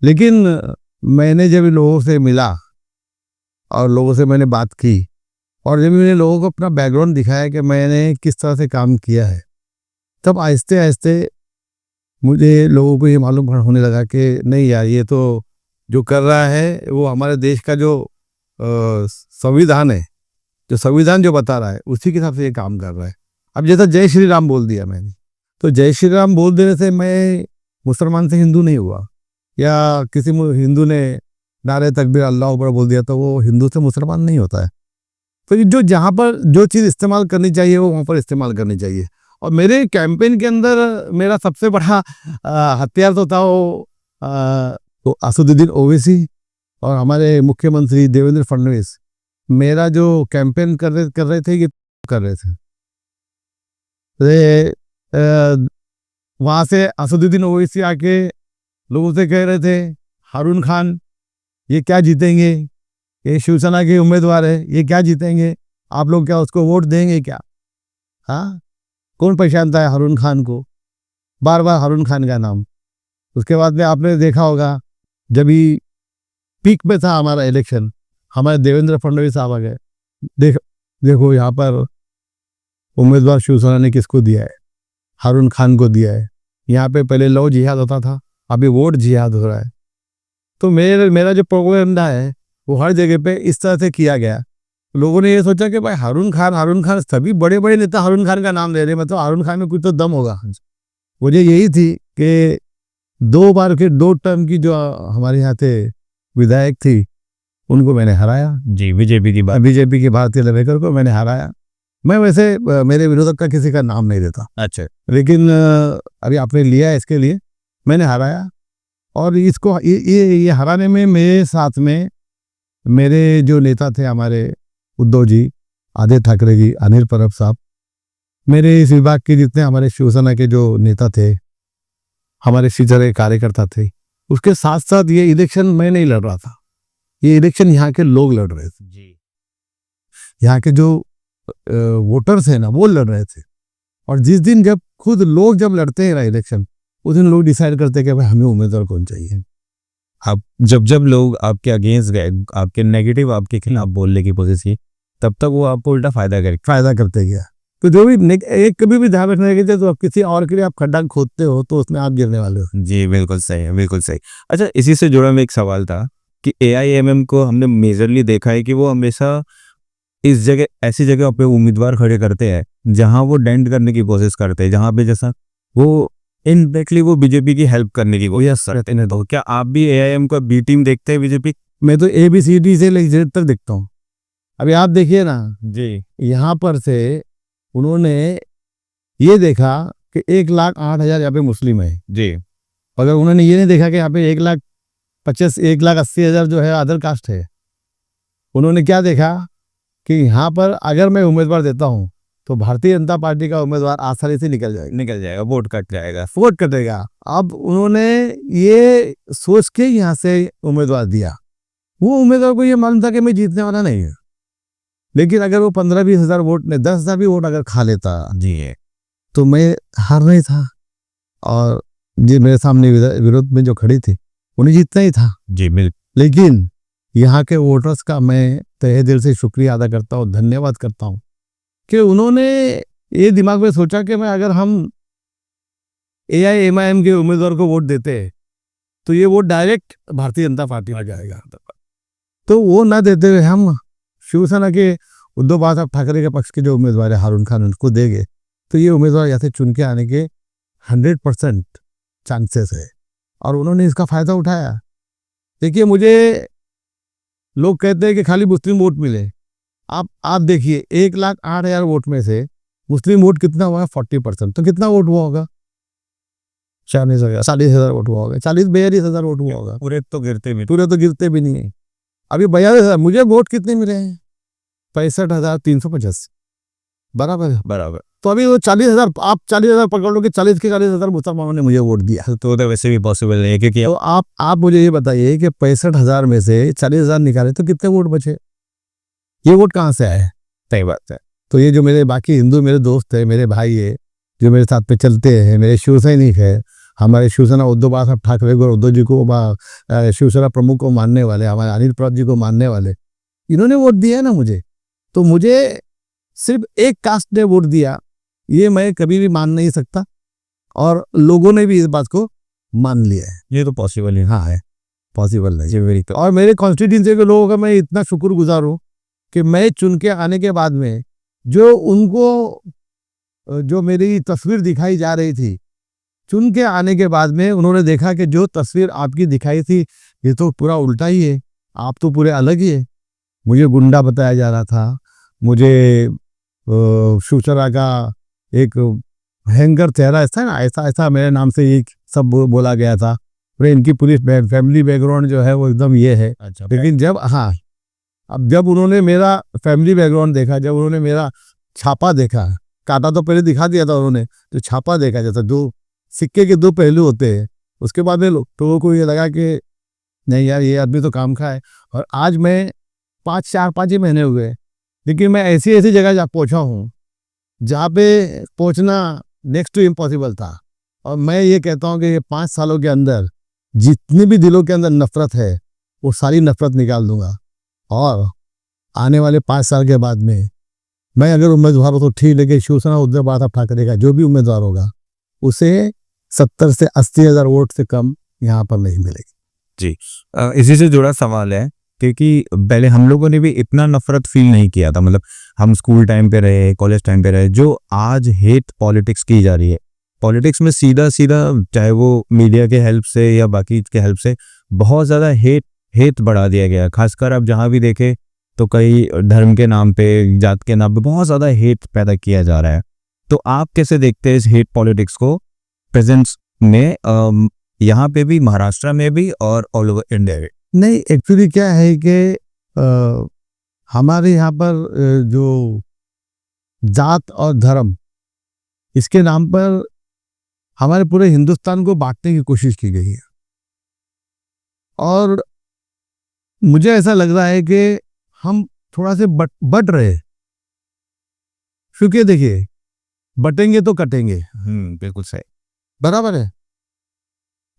[SPEAKER 2] लेकिन मैंने जब लोगों से मिला और लोगों से मैंने बात की और जब मैंने लोगों को अपना बैकग्राउंड दिखाया कि मैंने किस तरह से काम किया है, तब आहिस्ते आहिस्ते मुझे लोगों को ये मालूम होने लगा कि नहीं यार, ये तो जो कर रहा है वो हमारे देश का जो संविधान है, जो संविधान जो बता रहा है उसी के हिसाब से ये काम कर रहा है। अब जैसा जय श्री राम बोल दिया मैंने, तो जय श्री राम बोल देने से मैं मुसलमान से हिंदू नहीं हुआ, या किसी हिंदू ने नारे तकबीर अल्लाह अकबर बोल दिया तो वो हिंदू से मुसलमान नहीं होता है। तो जो जहाँ पर जो चीज़ इस्तेमाल करनी चाहिए वो वहाँ पर इस्तेमाल करनी चाहिए। और मेरे कैंपेन के अंदर मेरा सबसे बड़ा हथियार तो था वो तो असदुद्दीन ओवैसी और हमारे मुख्यमंत्री देवेंद्र फडणवीस मेरा जो कैंपेन कर रहे थे ये कर रहे थे। वहाँ से असदुद्दीन ओवैसी आके लोगों से कह रहे थे हारून खान ये क्या जीतेंगे, ये शिवसेना के उम्मीदवार है, ये क्या जीतेंगे, आप लोग क्या उसको वोट देंगे क्या? हाँ, कौन पहचानता है हारून खान को? बार बार हारून खान का नाम। उसके बाद में आपने देखा होगा जब ही पीक में था हमारा इलेक्शन, हमारे देवेंद्र फडणवीस साहब आ गए, देखो यहाँ पर उम्मीदवार शिवसेना ने किसको दिया है, हारून खान को दिया है। यहाँ पे पहले लव जिहाद होता था, अभी वोट जिहाद हो रहा है। तो मेरा जो प्रोपेगेंडा है वो हर जगह पे इस तरह से किया गया। लोगों ने ये सोचा कि भाई हारून खान सभी बड़े बड़े नेता हारून खान का नाम ले रहे, मतलब हारून खान में कुछ तो दम होगा। मुझे यही थी कि 2 बार के 2 टर्म की जो हमारे यहाँ थे विधायक थी उनको मैंने हराया।
[SPEAKER 1] जी, बीजेपी
[SPEAKER 2] की भारतीय लवेकर को मैंने हराया। मैं वैसे मेरे विरोधक का किसी का नाम नहीं देता,
[SPEAKER 1] अच्छा,
[SPEAKER 2] लेकिन अभी आपने लिया है इसके लिए मैंने हराया। और इसको ये हराने में मेरे साथ में मेरे जो नेता थे हमारे उद्धव जी, आदित्य ठाकरे जी, अनिल परब साहब, मेरे इस विभाग के जितने हमारे शिवसेना के जो नेता थे, हमारे सीजरे कार्यकर्ता थे, उसके साथ साथ ये इलेक्शन मैं नहीं लड़ रहा था, ये इलेक्शन यहाँ के लोग लड़ रहे थे
[SPEAKER 1] जी।
[SPEAKER 2] यहाँ के जो वोटर्स हैं ना वो लड़ रहे थे। और जिस दिन जब खुद लोग जब लड़ते हैं ना इलेक्शन, उस दिन लोग डिसाइड करते हैं कि भाई हमें उम्मीदवार कौन चाहिए।
[SPEAKER 1] आप जब लोग आपके अगेंस्ट गए, आपके नेगेटिव आपके खिलाफ बोलने की कोशिश की, तब तक वो आपको उल्टा फायदा करते गया। तो जो भी एक कभी भी ध्यान रखना है कि तो आप किसी और के लिए आप खड्डा खोदते हो तो उसमें आप गिरने वाले हो। जी, बिल्कुल सही है, बिल्कुल सही। अच्छा, इसी से जुड़ा में एक सवाल था कि AIMM को हमने मेजरली देखा है कि वो हमेशा इस जगह ऐसी जगह पे उम्मीदवार खड़े करते हैं जहां वो डेंट करने की कोशिश करते हैं, जहां पे जैसा वो इनडायरेक्टली वो बीजेपी की हेल्प करने की कोशिश करते हैं। तो क्या आप भी AIM का बी टीम देखते हैं बीजेपी?
[SPEAKER 2] मैं तो ABCD से लेकर Z तक देखता हूँ। अभी आप देखिए ना
[SPEAKER 1] जी,
[SPEAKER 2] यहाँ पर से उन्होंने ये देखा कि 1,08,000 यहाँ पे मुस्लिम है
[SPEAKER 1] जी,
[SPEAKER 2] अगर उन्होंने ये नहीं देखा कि यहाँ पे 1,80,000 जो है अदर कास्ट है। उन्होंने क्या देखा कि यहाँ पर अगर मैं उम्मीदवार देता हूँ तो भारतीय जनता पार्टी का उम्मीदवार आसानी से निकल जाएगा, वोट कटेगा। अब उन्होंने ये सोच के यहाँ से उम्मीदवार दिया। वो उम्मीदवार को ये मालूम था कि मैं जीतने वाला नहीं है, लेकिन अगर वो 15-20 हज़ार वोट ने 10,000 भी वोट अगर खा लेता
[SPEAKER 1] जी है,
[SPEAKER 2] तो मैं हार नहीं था, और जो मेरे सामने विरोध में जो खड़ी थी उन्हें जीतना ही था।
[SPEAKER 1] जी,
[SPEAKER 2] लेकिन यहाँ के वोटर्स का मैं तहे दिल से शुक्रिया अदा करता हूँ, धन्यवाद करता हूँ कि उन्होंने ये दिमाग में सोचा कि मैं अगर हम AIMIM के उम्मीदवार को वोट देते तो ये vote direct Bharatiya Janata party में जाएगा। तो वो ना देते हुए हम शिवसेना के उद्धव बाला ठाकरे के पक्ष के जो उम्मीदवार है हारून खान उनको देंगे, तो ये उम्मीदवार यहाँ से चुन के आने के 100% चांसेस है, और उन्होंने इसका फायदा उठाया। देखिए, मुझे लोग कहते हैं कि खाली मुस्लिम वोट मिले। आप देखिए 1,08,000 वोट में से मुस्लिम वोट कितना हुआ है? 40%। तो कितना वोट हुआ होगा? 40,000 वोट हुआ होगा, 42,000 वोट हुआ होगा।
[SPEAKER 1] पूरे तो
[SPEAKER 2] गिरते भी नहीं है। अभी 42,000 मुझे वोट कितने मिले हैं? 65,385
[SPEAKER 1] बराबर।
[SPEAKER 2] तो अभी वो 40,000 आप 40,000 पकड़ लो कि 40 के 40,000 मुसलमानों ने मुझे वोट दिया।
[SPEAKER 1] तो वैसे भी पॉसिबल नहीं है, क्योंकि
[SPEAKER 2] तो आप मुझे ये बताइए कि 65,000 में से 40,000 निकाले तो कितने वोट बचे? ये वोट कहाँ से आए?
[SPEAKER 1] सही बात है।
[SPEAKER 2] तो ये जो मेरे बाकी हिंदू मेरे दोस्त है, मेरे भाई है, जो मेरे साथ पे चलते हैं, मेरे शिवसैनिक है, हमारे शिवसेना उद्धव बाला ठाकरे को, उद्धव जी को, शिवसेना प्रमुख को मानने वाले, हमारे अनिल परब जी को मानने वाले, इन्होंने वोट दिया है ना मुझे। तो मुझे सिर्फ एक कास्ट ने वोट दिया, ये मैं कभी भी मान नहीं सकता। और लोगों ने भी इस बात को मान लिया है।
[SPEAKER 1] ये तो पॉसिबल है।
[SPEAKER 2] हाँ है, पॉसिबल है।
[SPEAKER 1] जी वेरी
[SPEAKER 2] और मेरे कॉन्स्टिट्यूंसी के लोगों का मैं इतना शुक्रगुजार हूँ कि मैं चुन के आने के बाद में जो उनको जो मेरी तस्वीर दिखाई जा रही थी, चुन के आने के बाद में उन्होंने देखा कि जो तस्वीर आपकी दिखाई थी ये तो पूरा उल्टा ही है, आप तो पूरे अलग ही है। मुझे गुंडा बताया जा रहा था, मुझे शिवचरा का एक भयंकर चेहरा ऐसा है ना, ऐसा ऐसा मेरे नाम से ये सब बोला गया था। फिर इनकी पूरी फैमिली बैकग्राउंड जो है वो एकदम ये है।
[SPEAKER 1] अच्छा।
[SPEAKER 2] लेकिन जब हाँ, अब जब उन्होंने मेरा फैमिली बैकग्राउंड देखा, जब उन्होंने मेरा छापा देखा, काटा तो पहले दिखा दिया था उन्होंने, तो छापा देखा, जैसा दो सिक्के के दो पहलू होते हैं, उसके बाद में लोगों को ये लगा कि नहीं यार ये आदमी तो काम का है। और आज मैं 5 ही महीने हुए, लेकिन मैं ऐसी ऐसी जगह जा पहुंचा हूँ जहाँ पे पहुंचना नेक्स्ट टू इम्पॉसिबल था। और मैं ये कहता हूँ कि ये 5 सालों के अंदर जितनी भी दिलों के अंदर नफरत है वो सारी नफरत निकाल दूंगा। और आने वाले 5 साल के बाद में मैं अगर उम्मीदवार हूँ तो ठीक, लेकिन शिवसेना उद्धव बाला ठाकरे का जो भी उम्मीदवार होगा उसे 70 से 80 हज़ार वोट से कम यहाँ पर नहीं मिलेगी।
[SPEAKER 1] जी, इसी से जुड़ा सवाल है क्योंकि पहले हम लोगों ने भी इतना नफरत फील नहीं किया था, मतलब हम स्कूल टाइम पे रहे, कॉलेज टाइम पे रहे, जो आज हेट पॉलिटिक्स की जा रही है। पॉलिटिक्स में सीधा सीधा चाहे वो मीडिया के हेल्प से या बाकी के हेल्प से बहुत ज़्यादा हेट बढ़ा दिया गया है। खासकर आप जहाँ भी देखें तो कई धर्म के नाम पे, जात के नाम पे बहुत ज़्यादा हेट पैदा किया जा रहा है। तो आप कैसे देखते हैं इस हेट पॉलिटिक्स को प्रेजेंस में, यहाँ पे भी, महाराष्ट्र में भी और ऑल ओवर इंडिया में?
[SPEAKER 2] नहीं, एक्चुअली क्या है कि हमारे यहाँ पर जो जात और धर्म, इसके नाम पर हमारे पूरे हिंदुस्तान को बांटने की कोशिश की गई है। और मुझे ऐसा लग रहा है कि हम थोड़ा से बट रहे, क्योंकि देखिए बटेंगे तो कटेंगे।
[SPEAKER 1] बिल्कुल सही,
[SPEAKER 2] बराबर है।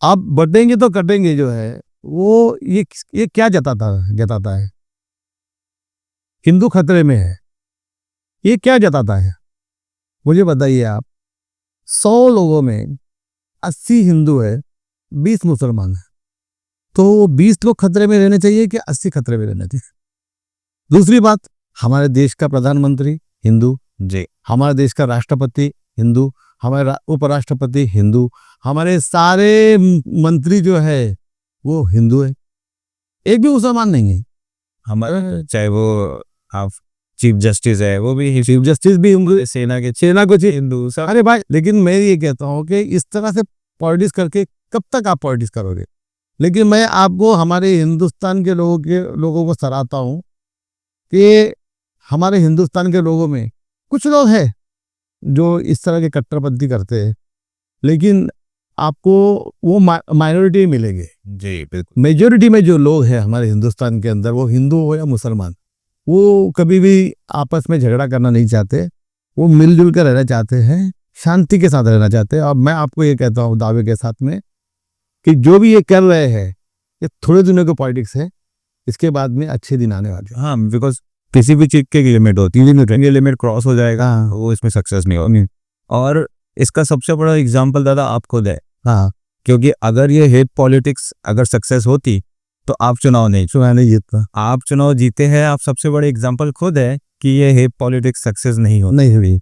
[SPEAKER 2] आप बटेंगे तो कटेंगे जो है वो ये क्या जताता है? हिंदू खतरे में है, ये क्या जताता है? मुझे बताइए आप। 100 लोगों में 80 हिंदू है, 20 मुसलमान है, तो 20 लोग खतरे में रहने चाहिए कि 80 खतरे में रहने चाहिए? दूसरी बात, हमारे देश का प्रधानमंत्री हिंदू
[SPEAKER 1] जी,
[SPEAKER 2] हमारे देश का राष्ट्रपति हिंदू, हमारे उपराष्ट्रपति हिंदू, हमारे सारे मंत्री जो है वो हिंदू है, एक भी मुसलमान नहीं है।
[SPEAKER 1] हमारे चाहे वो आप चीफ जस्टिस है वो भी
[SPEAKER 2] चीफ जस्टिस भी
[SPEAKER 1] सेना
[SPEAKER 2] को
[SPEAKER 1] हिंदू सब।
[SPEAKER 2] अरे भाई, लेकिन मैं ये कहता हूँ कि इस तरह से पॉलिटिक्स करके कब तक आप पॉलिटिक्स करोगे? लेकिन मैं आपको हमारे हिंदुस्तान के लोगों को सराहता हूँ कि हमारे हिंदुस्तान के लोगों में कुछ लोग हैं जो इस तरह के कट्टरपंथी करते हैं, लेकिन आपको वो माइनॉरिटी मिलेंगे।
[SPEAKER 1] जी बिल्कुल।
[SPEAKER 2] मेजोरिटी में जो लोग हैं हमारे हिंदुस्तान के अंदर, वो हिंदू हो या मुसलमान, वो कभी भी आपस में झगड़ा करना नहीं चाहते, वो मिलजुल कर रहना चाहते हैं, शांति के साथ रहना चाहते हैं। और मैं आपको ये कहता हूँ दावे के साथ में कि जो भी ये कर रहे हैं ये थोड़े दिनों की पॉलिटिक्स है, इसके बाद में अच्छे दिन आने वाले हैं।
[SPEAKER 1] हाँ, बिकॉज किसी भी चीज की लिमिट होती है, ये लिमिट क्रॉस हो जाएगा वो इसमें सक्सेस नहीं होगी। और इसका सबसे बड़ा एग्जाम्पल दादा आप खुद है।
[SPEAKER 2] हाँ,
[SPEAKER 1] क्योंकि अगर ये हेट पॉलिटिक्स अगर सक्सेस होती तो आप चुनाव नहीं
[SPEAKER 2] जीतता,
[SPEAKER 1] आप चुनाव जीते हैं, आप सबसे बड़े एग्जाम्पल खुद है कि ये हेट पॉलिटिक्स सक्सेस नहीं
[SPEAKER 2] हुई।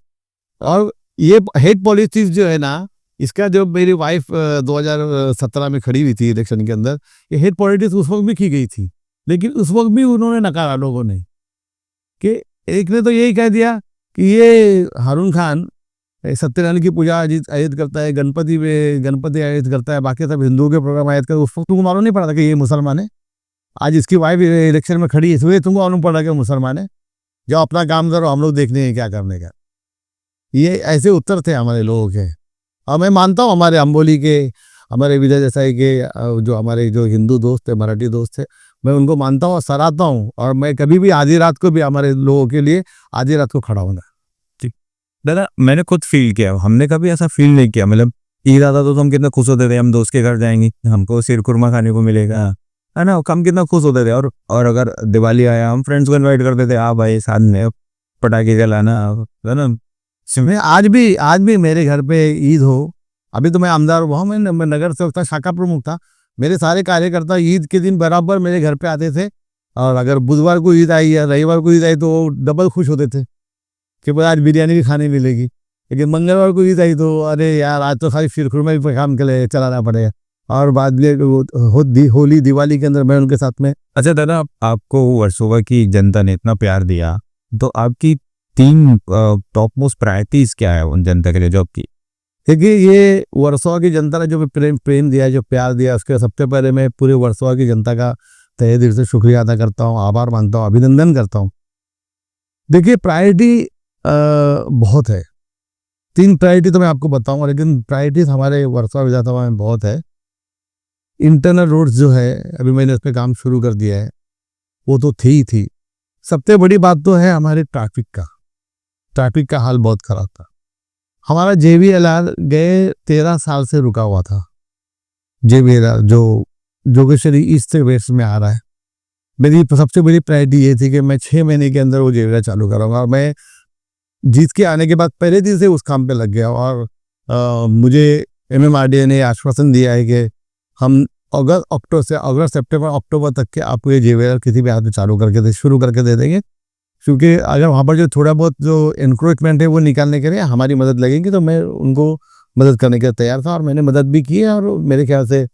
[SPEAKER 2] और ये हेट पॉलिटिक्स जो है ना, इसका जो मेरी वाइफ 2017 में खड़ी हुई थी इलेक्शन के अंदर, ये हेट पॉलिटिक्स उस वक्त भी की गई थी, लेकिन उस वक्त भी उन्होंने नकारा लोगों ने। कि एक ने तो यही कह दिया कि ये हारून खान सत्यनारायण की पूजा आयोजित करता है, गणपति आयोजित करता है, बाकी सब हिंदुओं के प्रोग्राम आयोजित करता है। उस वक्त तुमको मालूम नहीं पड़ा था कि ये मुसलमान है? आज इसकी वाइफ इलेक्शन में खड़ी है, इसलिए तुमको मालूम पड़ा कि मुसलमान है? जो अपना काम करो, हम लोग देखने हैं क्या करने का। ये ऐसे उत्तर थे हमारे लोगों के। और मैं मानता हूँ हमारे अम्बोली के, हमारे विजय देसाई के, जो हमारे जो हिंदू दोस्त थे, मराठी दोस्त थे, मैं उनको मानता हूँ और सराहता हूँ। और मैं कभी भी आधी रात को भी हमारे लोगों के लिए आधी रात को खड़ा होना।
[SPEAKER 1] दादा मैंने खुद फील किया, हमने कभी ऐसा फील नहीं किया। मतलब ईद आता तो हम कितना खुश होते थे, हम दोस्त के घर जाएंगे, हमको सिर खुरमा खाने को मिलेगा, है ना, हम कितना खुश होते थे। और अगर दिवाली आया हम फ्रेंड्स को इनवाइट करते थे, आ भाई साथ में पटाखे जलाना, है ना।
[SPEAKER 2] आज भी मेरे घर पे ईद हो अभी तो मैं आमदार हुआ हूँ, मैं नगर सेवक था, शाखा प्रमुख था। मेरे सारे कार्यकर्ता ईद के दिन बराबर मेरे घर पे आते थे, और अगर बुधवार को ईद आई या रविवार को ईद आई तो वो डबल खुश होते थे कि भाई आज बिरयानी भी खाने मिलेगी। लेकिन मंगलवार को ईद आई तो अरे यार आज तो खाली शीरखुरमा भी काम के लिए चलाना पड़ेगा। और बाद में होली दिवाली के अंदर मैं उनके साथ में।
[SPEAKER 1] अच्छा दादा, आपको वर्सोवा की जनता ने इतना प्यार दिया, तो आपकी 3 टॉप मोस्ट प्रायोरिटीज क्या है उन जनता के लिए जो आपकी?
[SPEAKER 2] देखिए, ये वर्सोवा की जनता ने जो प्रेम दिया, जो प्यार दिया, उसके सबसे पहले मैं पूरे वर्सोवा की जनता का तहे दिल से शुक्रिया अदा करता हूँ, आभार मानता हूँ, अभिनंदन करता हूँ। देखिए, प्रायोरिटी बहुत है। 3 प्रायोरिटी तो मैं आपको बताऊंगा, लेकिन प्रायोरिटीज हमारे वर्सोवा विधानसभा में बहुत है। इंटरनल रोड्स जो है, अभी मैंने उस पर काम शुरू कर दिया है, वो तो थी। सबसे बड़ी बात तो है हमारे ट्रैफिक का हाल बहुत खराब था। हमारा JVLR गए 13 साल से रुका हुआ था। JVLR जो जोगेश्वरी ईस्ट से वेस्ट में आ रहा है, मेरी सबसे बड़ी प्रायोरिटी ये थी कि मैं 6 महीने के अंदर वो JVLR चालू करूँगा, और मैं जीत के आने के बाद पहले दिन से उस काम पे लग गया। और मुझे MMRDA ने आश्वासन दिया है कि हम अगस्त सितंबर अक्टूबर तक के आपको ये JVLR किसी भी हाथ में शुरू करके दे देंगे। क्योंकि अगर वहाँ पर जो थोड़ा बहुत जो इंक्रोचमेंट है वो निकालने के लिए हमारी मदद लगेगी, तो मैं उनको मदद करने के लिए तैयार था, और मैंने मदद भी की है। और मेरे ख्याल से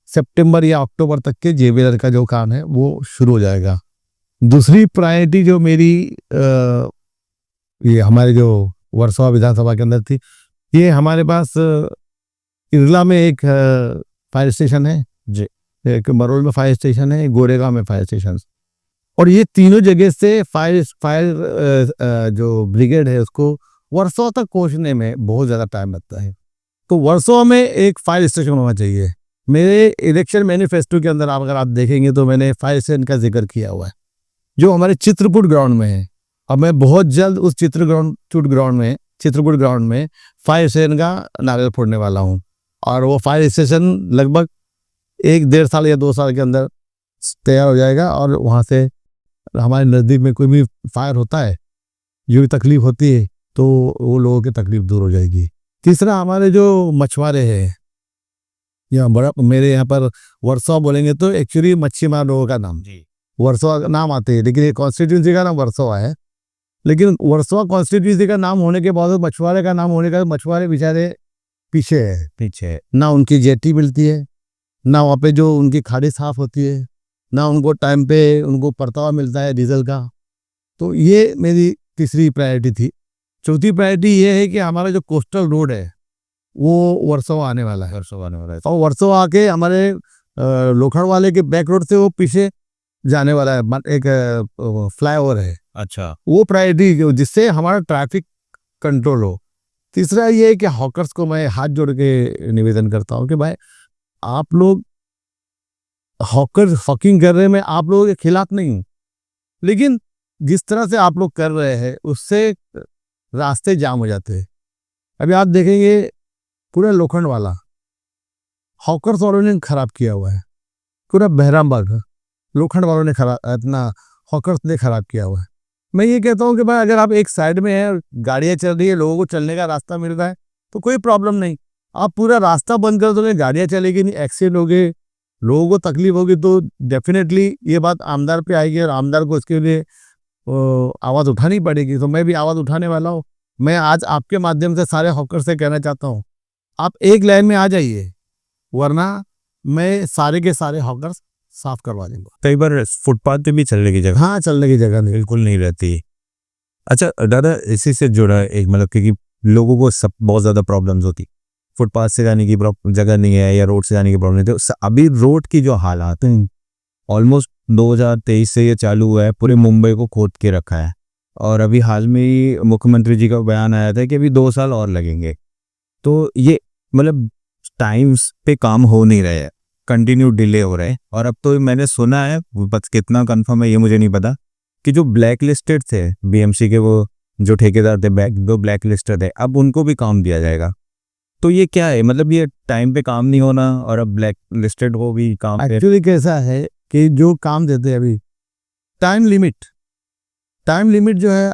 [SPEAKER 2] सितंबर या अक्टूबर तक के JVLR का जो काम है वो शुरू हो जाएगा। दूसरी प्रायोरिटी जो मेरी ये हमारे जो वर्सोवा विधानसभा के अंदर थी, ये हमारे पास इरला में एक फायर स्टेशन है जी, एक मरोल में फायर स्टेशन है, गोरेगांव में फायर स्टेशन, और ये तीनों जगह से फायर जो ब्रिगेड है उसको वर्सोवा तक पहुंचने में बहुत ज़्यादा टाइम लगता है। तो वर्सोवा में एक फायर स्टेशन होना चाहिए। मेरे इलेक्शन मैनिफेस्टो के अंदर अगर आप देखेंगे तो मैंने फायर स्टेशन का जिक्र किया हुआ है, जो हमारे चित्रकूट ग्राउंड में है। अब मैं बहुत जल्द उस चित्रकूट ग्राउंड में फायर स्टेशन का नारियल फोड़ने वाला हूँ, और वो फायर स्टेशन लगभग 1-1.5 साल या 2 साल के अंदर तैयार हो जाएगा। और वहाँ से हमारे नज़दीक में कोई भी फायर होता है, जो भी तकलीफ होती है, तो वो लोगों की तकलीफ दूर हो जाएगी। तीसरा, हमारे जो मछुआरे हैं या मेरे यहाँ पर वर्सोवा बोलेंगे तो एक्चुअली मच्छी मार लोगों का नाम जी वर्सोवा नाम आते हैं, लेकिन ये कॉन्स्टिट्यूंसी का नाम वर्सोवा है। लेकिन वर्सोवा कॉन्स्टिट्यूंसी का नाम होने के बाद मछुआरे का नाम होने का, मछुआरे बेचारे पीछे ना उनकी जेटी मिलती है, ना वहाँ पे जो उनकी खाड़ी साफ होती है, ना उनको टाइम पे उनको परतावा मिलता है डीजल का। तो ये मेरी तीसरी प्रायोरिटी थी। चौथी प्रायोरिटी ये है कि हमारा जो कोस्टल रोड है वो वर्सोवा आने वाला है। और वर्सोवा आके हमारे लोखंडवाले के बैक रोड से वो पीछे जाने वाला है, एक फ्लाईओवर है।
[SPEAKER 1] अच्छा,
[SPEAKER 2] वो प्रायोरिटी जिससे हमारा ट्रैफिक कंट्रोल हो। तीसरा ये है कि हॉकर्स को मैं हाथ जोड़ के निवेदन करता हूँ कि भाई, आप लोग हॉकिंग कर रहे हैं, मैं आप लोगों के खिलाफ नहीं हूँ, लेकिन जिस तरह से आप लोग कर रहे हैं उससे रास्ते जाम हो जाते हैं। अभी आप देखेंगे पूरा लोखंड वाला हॉकर्स वालों ने खराब किया हुआ है, पूरा बहरामबाग लोखंड वालों ने इतना हॉकर्स ने खराब किया हुआ है। मैं ये कहता हूँ कि भाई, अगर आप एक साइड में है, गाड़ियाँ चल रही है, लोगों को चलने का रास्ता मिल रहा है, तो कोई प्रॉब्लम नहीं। आप पूरा रास्ता बंद कर दोगे, गाड़ियाँ चलेगी नहीं, एक्सीडेंट होगे, लोगों को तकलीफ होगी, तो डेफिनेटली ये बात आमदार पे आएगी, और आमदार को इसके लिए आवाज़ उठानी पड़ेगी। तो मैं भी आवाज़ उठाने वाला हूँ। मैं आज आपके माध्यम से सारे हॉकर से कहना चाहता हूँ, आप एक लाइन में आ जाइए, वरना मैं सारे के सारे हॉकर्स साफ करवा दूंगा।
[SPEAKER 1] कई बार फुटपाथ पे भी चलने की जगह
[SPEAKER 2] हाँ, चलने की जगह नहीं,
[SPEAKER 1] बिल्कुल नहीं रहती। अच्छा दादा, इसी से जुड़ा एक मतलब क्योंकि लोगों को सब बहुत ज़्यादा प्रॉब्लम्स होती, फुटपाथ से जाने की जगह नहीं है या रोड से जाने की प्रॉब्लम नहीं है, तो अभी रोड की जो हालात हैं, ऑलमोस्ट 2023 से ये चालू हुआ है, पूरे मुंबई को खोद के रखा है। और अभी हाल में ही मुख्यमंत्री जी का बयान आया था कि अभी 2 साल और लगेंगे। तो ये मतलब टाइम्स पे काम हो नहीं रहे हैं, कंटिन्यू डिले हो रहे हैं। और अब तो मैंने सुना है, बस कितना कंफर्म है ये मुझे नहीं पता, कि जो ब्लैक लिस्टेड थे BMC के, वो जो ठेकेदार थे जो ब्लैक लिस्टेड है, अब उनको भी काम दिया जाएगा। तो ये क्या है, मतलब ये टाइम पे काम नहीं होना और अब ब्लैक लिस्टेड को भी काम पे।
[SPEAKER 2] एक्चुअली कैसा है कि जो काम देते हैं अभी, टाइम लिमिट जो है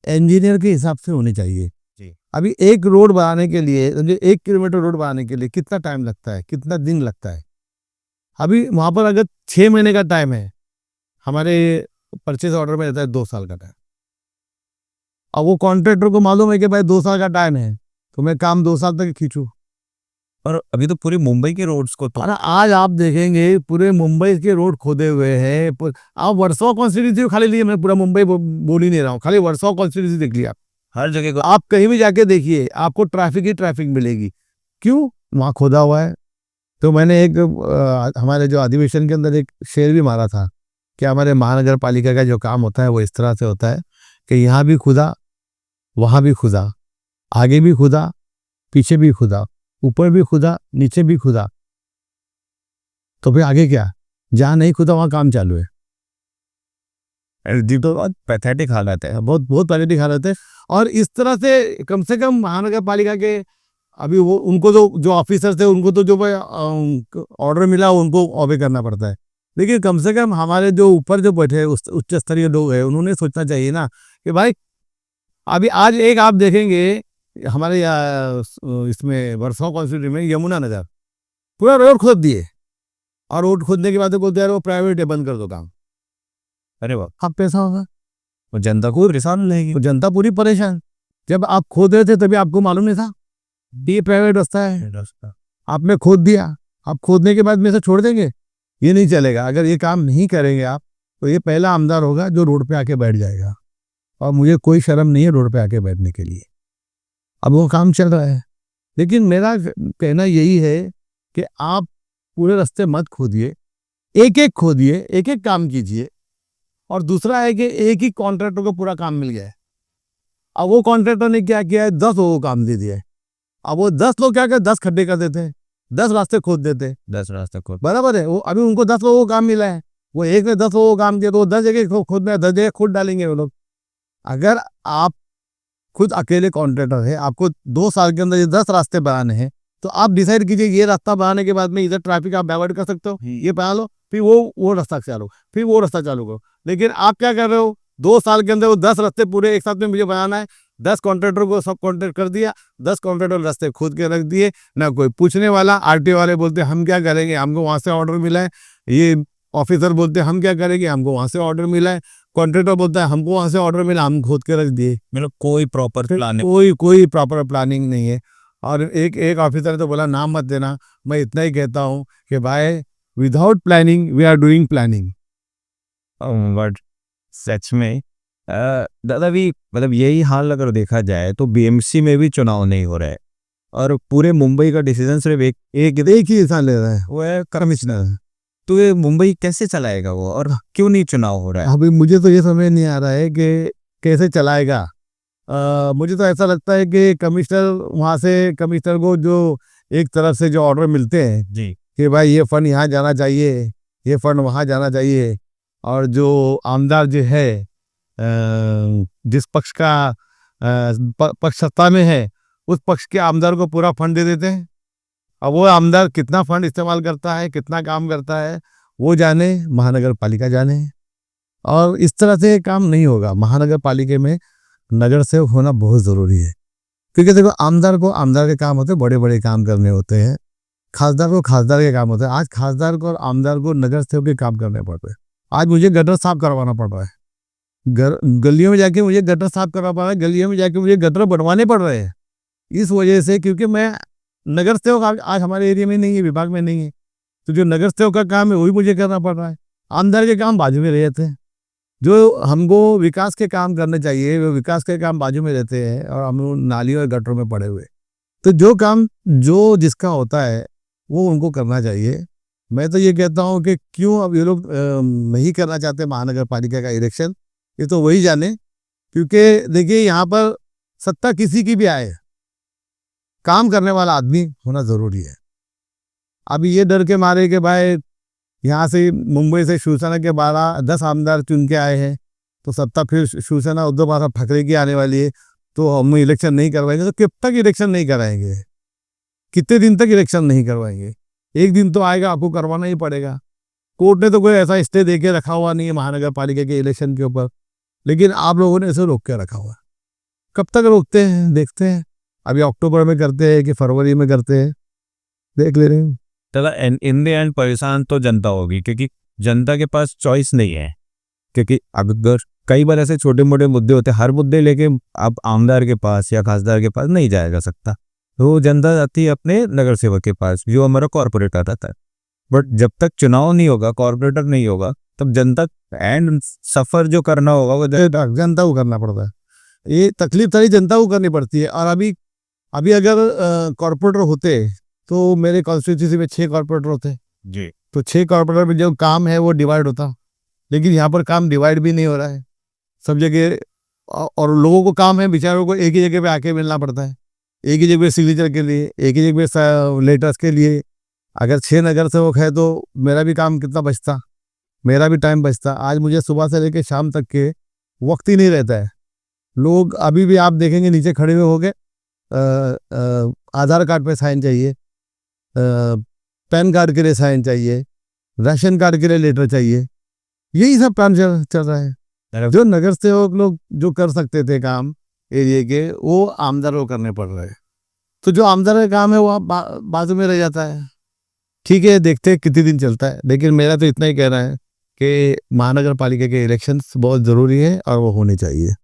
[SPEAKER 2] इंजीनियर के हिसाब से होनी चाहिए।
[SPEAKER 1] जी।
[SPEAKER 2] अभी एक रोड बनाने के लिए, समझे 1 किलोमीटर रोड बनाने के लिए कितना टाइम लगता है, कितना दिन लगता है। अभी वहां पर अगर 6 महीने का टाइम है, हमारे परचेज ऑर्डर में रहता है 2 साल का टाइम। अब वो कॉन्ट्रैक्टर को मालूम है कि भाई 2 साल का टाइम है, तो मैं काम 2 साल तक खींचू।
[SPEAKER 1] और अभी तो पूरी मुंबई के रोड्स को तो
[SPEAKER 2] और आज आप देखेंगे पूरे मुंबई के रोड खोदे हुए हैं। आप वर्सोवा कॉन्स्टिट्यूंसी खाली लिए, मैं पूरा मुंबई बोल ही नहीं रहा हूँ, खाली वर्सोवा कॉन्स्टिट्यूंसी देख लिया।
[SPEAKER 1] हर जगह को
[SPEAKER 2] आप कहीं भी जाके देखिए, आपको ट्रैफिक ही ट्रैफिक मिलेगी। क्यों? वहाँ खोदा हुआ है। तो मैंने एक हमारे जो अधिवेशन के अंदर एक शेर भी मारा था कि हमारे महानगर पालिका का जो काम होता है वो इस तरह से होता है कि यहाँ भी खुदा, वहाँ भी खुदा, आगे भी खुदा, पीछे भी खुदा, ऊपर भी खुदा, नीचे भी खुदा। तो फिर आगे क्या? जहाँ नहीं खुदा वहाँ काम चालू है।
[SPEAKER 1] जी, तो बहुत पैथेटिक हालत है।
[SPEAKER 2] बहुत बहुत पैथेटिक हालत है। और इस तरह से कम महानगर पालिका के अभी वो उनको जो ऑफिसर थे उनको तो जो ऑर्डर मिला उनको ऑबे करना पड़ता है। लेकिन कम से कम हमारे जो ऊपर जो बैठे उच्च स्तरीय लोग हैं, उन्होंने सोचना चाहिए ना कि भाई अभी आज एक आप देखेंगे हमारे इसमें वर्सोवा कॉन्स्टिट्यूंसी में यमुना नगर पूरा रोड खोद दिए, और रोड खोदने के बाद बोलते यार वो प्राइवेट है, बंद कर दो काम।
[SPEAKER 1] अरे वाह,
[SPEAKER 2] अब पैसा होगा,
[SPEAKER 1] वो जनता को परेशान रहेगी।
[SPEAKER 2] तो जनता पूरी परेशान। जब आप खोद रहे थे तभी आपको मालूम नहीं था ये प्राइवेट रास्ता है,
[SPEAKER 1] रास्ता
[SPEAKER 2] आपने खोद दिया। आप खोदने के बाद में से छोड़ देंगे, ये नहीं चलेगा। अगर ये काम नहीं करेंगे आप, तो ये पहला आमदार होगा जो रोड पे आके बैठ जाएगा। और मुझे कोई शर्म नहीं है रोड पे आके बैठने के लिए। अब वो काम चल रहा है, लेकिन मेरा कहना यही है कि आप पूरे रास्ते मत खोदिए, एक एक खोदिए, एक एक काम कीजिए। और दूसरा है कि एक ही कॉन्ट्रैक्टर को पूरा काम मिल गया है। अब वो कॉन्ट्रैक्टर ने क्या किया है, 10 लोगों को काम दे दिया है। अब वो 10 लोग क्या करते, 10 खड्डे कर देते हैं, 10 रास्ते खोद देते हैं।
[SPEAKER 1] 10 रास्ता को
[SPEAKER 2] बराबर है। वो अभी उनको 10 लोगों को काम मिला है, वो एक ने 10 लोगों को काम दिया, तो वो 10 जगह खोदना है, 10 जगह खोद डालेंगे वो लोग। अगर आप खुद अकेले कॉन्ट्रैक्टर है, आपको 2 साल के अंदर ये 10 रास्ते बनाने हैं, तो आप डिसाइड कीजिए ये रास्ता बनाने के बाद में इधर ट्रैफिक आप डाइवर्ट कर सकते हो, ये बना लो, फिर वो रास्ता चालू, फिर वो रास्ता चालू करो। लेकिन आप क्या कर रहे हो, 2 साल के अंदर वो 10 रास्ते पूरे एक साथ में मुझे बनाना है। 10 कॉन्ट्रैक्टर को सब कॉन्ट्रैक्ट कर दिया, 10 कॉन्ट्रैक्टर रास्ते खोद के रख दिए, ना कोई पूछने वाला। आरटीओ वाले बोलते हम क्या करेंगे, हमको वहां से ऑर्डर मिला है। ये ऑफिसर बोलते हम क्या करेंगे, हमको वहां से ऑर्डर मिला है। कॉन्ट्रैक्टर बोलता है हमको वहां से ऑर्डर मिला, हम खोद के रख दिए।
[SPEAKER 1] मतलब कोई प्रॉपर प्लान
[SPEAKER 2] कोई प्रॉपर प्लानिंग नहीं है। और एक ऑफिसर तो बोला नाम मत देना, मैं इतना ही कहता हूँ कि भाई without planning we are doing planning.
[SPEAKER 1] But सच में दादा भी मतलब यही हाल अगर देखा जाए तो बीएमसी में भी चुनाव नहीं हो रहा है, और पूरे मुंबई का डिसीजन सिर्फ एक
[SPEAKER 2] ही इंसान ले रहा है,
[SPEAKER 1] वो है कमिश्नर। तो ये मुंबई कैसे चलाएगा वो, और क्यों नहीं चुनाव हो रहा है?
[SPEAKER 2] अभी मुझे तो ये समझ नहीं आ रहा है कि कैसे चलाएगा। मुझे तो ऐसा लगता है कि कमिश्नर को जो एक तरफ से जो ऑर्डर मिलते हैं
[SPEAKER 1] जी
[SPEAKER 2] कि भाई ये फंड यहाँ जाना चाहिए, ये फंड वहाँ जाना चाहिए, और जो आमदार जो है जिस पक्ष का पक्ष सत्ता में है उस पक्ष के आमदार को पूरा फंड दे देते हैं। अब वो आमदार कितना फंड इस्तेमाल करता है, कितना काम करता है, वो जाने, महानगर पालिका जाने। और इस तरह से काम नहीं होगा। महानगर पालिका में नगर सेवक होना बहुत ज़रूरी है, क्योंकि देखो आमदार के काम होते हैं, बड़े बड़े काम करने होते हैं। खासदार को खासदार के काम होते हैं। आज खासदार को और आमदार को नगर सेवक के काम करने पड़ रहे हैं। आज मुझे गटर साफ करवाना पड़ रहा है, गलियों में जाके मुझे गटर साफ करवा पा रहा है, गलियों में जाके मुझे गटर बनवाने पड़ रहे हैं। इस वजह से, क्योंकि मैं नगर सेवक आज हमारे एरिया में नहीं है, विभाग में नहीं है, तो जो नगर सेवक का काम है वही मुझे करना पड़ रहा है। आमदार के काम बाजू में रहते हैं। जो हमको विकास के काम करने चाहिए वो विकास के काम बाजू में रहते हैं, और हम नालियों और गटरों में पड़े हुए। तो जो काम जो जिसका होता है वो उनको करना चाहिए। मैं तो ये कहता हूँ कि क्यों अब ये लोग नहीं करना चाहते महानगर पालिका का इलेक्शन, ये तो वही जाने। क्योंकि देखिए यहाँ पर सत्ता किसी की भी आए, काम करने वाला आदमी होना जरूरी है। अभी ये डर के मारे कि भाई यहाँ से मुंबई से शिवसेना के 10 आमदार चुन के आए हैं, तो सत्ता फिर शिवसेना उद्धव ठाकरे की आने वाली है, तो हम इलेक्शन नहीं करवाएंगे। तो कब तक इलेक्शन नहीं कराएंगे, कितने दिन तक इलेक्शन नहीं करवाएंगे? एक दिन तो आएगा, आपको करवाना ही पड़ेगा। कोर्ट ने तो कोई ऐसा स्टे दे के रखा हुआ नहीं है महानगर पालिका के इलेक्शन के ऊपर, लेकिन आप लोगों ने इसे रोक के रखा हुआ है। कब तक रोकते हैं, देखते हैं। अभी अक्टूबर में करते हैं कि फरवरी में करते हैं, देख ले रहे हैं।
[SPEAKER 1] दादा इन द एंड परेशान तो जनता होगी, क्योंकि जनता के पास चॉइस नहीं है। क्योंकि अगर कई बार ऐसे छोटे मोटे मुद्दे होते हैं, हर मुद्दे लेके आप आमदार के पास या खासदार के पास नहीं जाया जा सकता, तो जनता जाती है अपने नगर सेवक के पास, जो हमारा कॉर्पोरेटर रहता है। बट जब तक चुनाव नहीं होगा, कॉर्पोरेटर नहीं होगा, तब जनता एंड सफर जो करना होगा वो
[SPEAKER 2] जनता को करना पड़ता है। ये तकलीफ सारी जनता को करनी पड़ती है। और अभी अभी अगर कॉर्पोरेटर होते तो मेरे कॉन्स्टिट्यूंसी में 6 कॉर्पोरेटर होते
[SPEAKER 1] जी।
[SPEAKER 2] तो 6 कॉर्पोरेटर में जो काम है वो डिवाइड होता, लेकिन यहाँ पर काम डिवाइड भी नहीं हो रहा है सब जगह। और लोगों को काम है, बेचारों को एक ही जगह पे आके मिलना पड़ता है, एक ही जगह सिग्नेचर के लिए, एक ही जगह लेटर्स के लिए। अगर 6 नगर सेवक है तो मेरा भी काम कितना बचता, मेरा भी टाइम बचता। आज मुझे सुबह से लेकर शाम तक के वक्त ही नहीं रहता है। लोग अभी भी आप देखेंगे नीचे खड़े हुए हो गए, आधार कार्ड पे साइन चाहिए, पैन कार्ड के लिए साइन चाहिए, राशन कार्ड के लिए लेटर चाहिए, यही सब काम चल रहा है। जो नगर सेवक लोग जो कर सकते थे काम एरिया के, वो आमदार को करने पड़ रहे हैं। तो जो आमदार का काम है वो बाजू में रह जाता है। ठीक है, देखते हैं कितने दिन चलता है, लेकिन मेरा तो इतना ही कहना है कि महानगर पालिका के इलेक्शंस बहुत ज़रूरी है और वो होने चाहिए।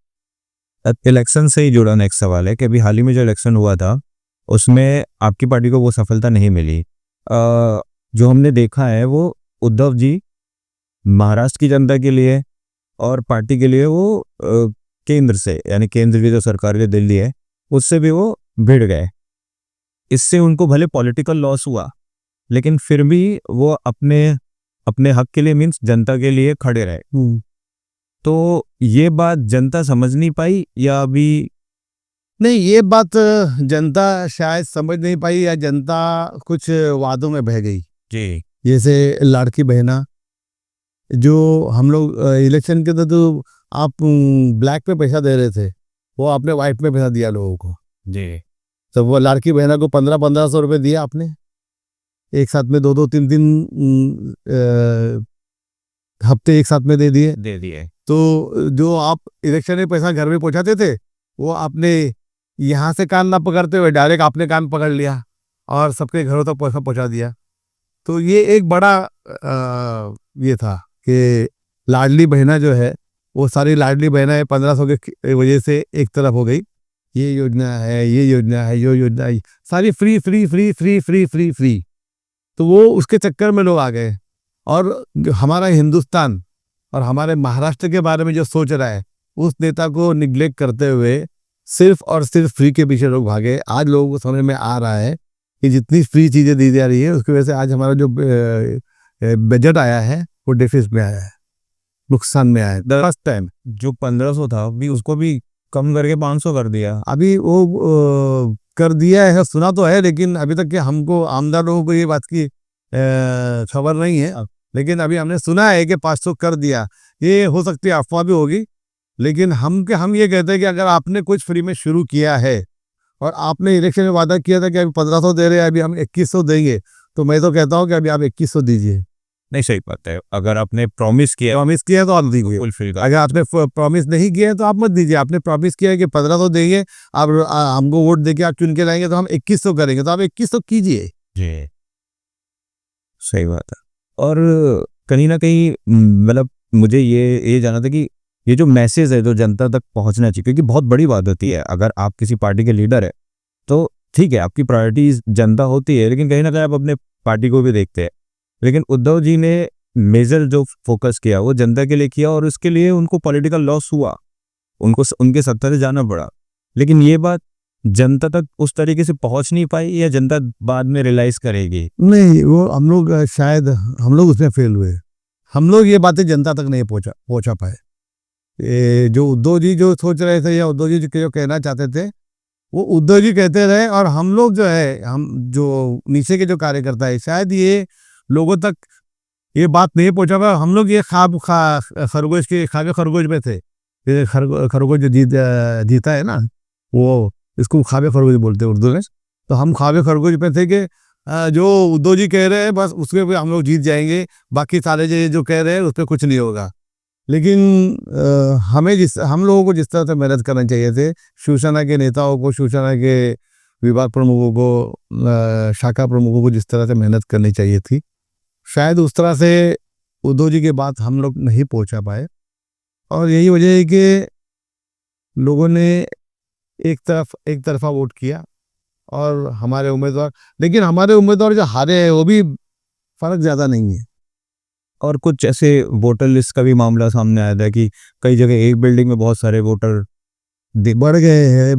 [SPEAKER 1] इलेक्शन से ही जुड़ा नेक्स्ट सवाल है कि अभी हाल ही में जो इलेक्शन हुआ था उसमें आपकी पार्टी को वो सफलता नहीं मिली। जो हमने देखा है वो उद्धव जी महाराष्ट्र की जनता के लिए और पार्टी के लिए वो केंद्र से, यानी केंद्र की जो सरकार जो दिल्ली है उससे भी वो भिड़ गए। इससे उनको भले पॉलिटिकल लॉस हुआ, लेकिन फिर भी वो अपने अपने हक के लिए मीन्स जनता के लिए खड़े रहे। तो ये बात जनता समझ नहीं पाई या अभी?
[SPEAKER 2] नहीं, ये बात जनता शायद समझ नहीं पाई या जनता कुछ वादों में बह गई
[SPEAKER 1] जी।
[SPEAKER 2] जैसे लाड़की बहना, जो हम लोग इलेक्शन के तो आप ब्लैक पे पैसा दे रहे थे, वो आपने वाइट में पैसा दिया लोगों को
[SPEAKER 1] जी।
[SPEAKER 2] तो वो लाड़की बहना को 1500 रुपये दिया आपने, एक साथ में 2-2, 3-3 हफ्ते एक साथ में दे दिए। तो जो आप इलेक्शन में पैसा घर में पहुंचाते थे, वो आपने यहाँ से कान ना पकड़ते हुए डायरेक्ट आपने कान पकड़ लिया और सबके घरों तक पैसा पहुंचा दिया। तो ये एक बड़ा ये था कि लाडली बहना जो है, वो सारी लाडली बहना 1500 के वजह से एक तरफ हो गई। ये योजना है, ये योजना है, ये योजना है, सारी free free free free free free free. तो वो उसके चक्कर में लोग आ गए। और हमारा हिंदुस्तान और हमारे महाराष्ट्र के बारे में जो सोच रहा है, उस नेता को निग्लेक्ट करते हुए सिर्फ और सिर्फ फ्री के पीछे लोग भागे। आज लोगों को समझ में आ रहा है कि जितनी फ्री चीज़ें दी जा रही है उसकी वजह से आज हमारा जो बजट आया है वो डेफिसिट में आया है, नुकसान में आया है। फर्स्ट टाइम
[SPEAKER 1] जो 1500 था अभी उसको भी कम करके 500 कर दिया।
[SPEAKER 2] अभी वो कर दिया है, सुना तो है, लेकिन अभी तक के हमको आमदार लोगों को ये बात की खबर नहीं है। लेकिन अभी हमने सुना है कि 500 कर दिया। ये हो सकती है अफवाह भी होगी, लेकिन हम ये कहते हैं कि अगर आपने कुछ फ्री में शुरू किया है और आपने इलेक्शन में वादा किया था कि अभी 1500 दे रहे हैं, अभी हम 2100 देंगे, तो मैं तो कहता हूँ कि अभी आप 2100 दीजिए।
[SPEAKER 1] नहीं, सही बात है। अगर आपने प्रॉमिस किया
[SPEAKER 2] है तो आप दीजिए।
[SPEAKER 1] फुलफिल कर।
[SPEAKER 2] अगर आपने प्रॉमिस नहीं किया है तो आप मत दीजिए। आपने प्रॉमिस किया है कि 1500 देंगे, आप हमको वोट देके आप चुन के लाएंगे तो हम 2100 करेंगे, तो आप 2100 कीजिए।
[SPEAKER 1] जी, सही बात है। और कहीं ना कहीं मतलब मुझे ये जाना था कि ये जो मैसेज है जो जनता तक पहुंचना चाहिए, क्योंकि बहुत बड़ी बात होती है। अगर आप किसी पार्टी के लीडर है तो ठीक है, आपकी प्रायोरिटी जनता होती है, लेकिन कहीं ना कहीं आप अपने पार्टी को भी देखते हैं। लेकिन उद्धव जी ने मेजर जो फोकस किया वो जनता के लिए किया, और उसके लिए उनको पॉलिटिकल लॉस हुआ, उनको उनके सत्ता से जाना पड़ा। लेकिन ये बात जनता तक उस तरीके से पहुंच नहीं पाई, या जनता बाद में रियलाइज करेगी?
[SPEAKER 2] नहीं, वो हम लोग शायद हम लोग उसमें फेल हुए। हम लोग ये बातें जनता तक नहीं पहुंचा पाए। जो उद्धव जी जो सोच रहे थे या उद्धव जी जो कहना चाहते थे वो उद्धव जी कहते रहे, और हम लोग जो है, हम जो नीचे के जो कार्यकर्ता है, शायद ये लोगों तक ये बात नहीं पहुंचा पाया। हम लोग ये खरगोश के खाबे खरगोश में थे। खरगोश जो जीता है ना, वो इसको खाबे खरगोश बोलते हैं उर्दू में। तो हम खाबे खरगोश पे थे कि जो उद्धव जी कह रहे हैं बस उसके पे हम लोग जीत जाएंगे, बाकी सारे जो कह रहे हैं उस पर कुछ नहीं होगा। लेकिन हम लोगों को जिस तरह से मेहनत करना चाहिए थे, शिवसेना के नेताओं को, शिवसेना के विभाग प्रमुखों को, शाखा प्रमुखों को जिस तरह से मेहनत करनी चाहिए थी, शायद उस तरह से उद्धव जी के बात हम लोग नहीं पहुंचा पाए। और यही वजह है कि लोगों ने एक तरफा वोट किया और हमारे उम्मीदवार, लेकिन हमारे उम्मीदवार जो हारे हैं वो भी फर्क ज़्यादा नहीं है।
[SPEAKER 1] और कुछ ऐसे वोटर लिस्ट का भी मामला सामने आया था कि कई जगह एक बिल्डिंग में बहुत सारे वोटर
[SPEAKER 2] बढ़ गए हैं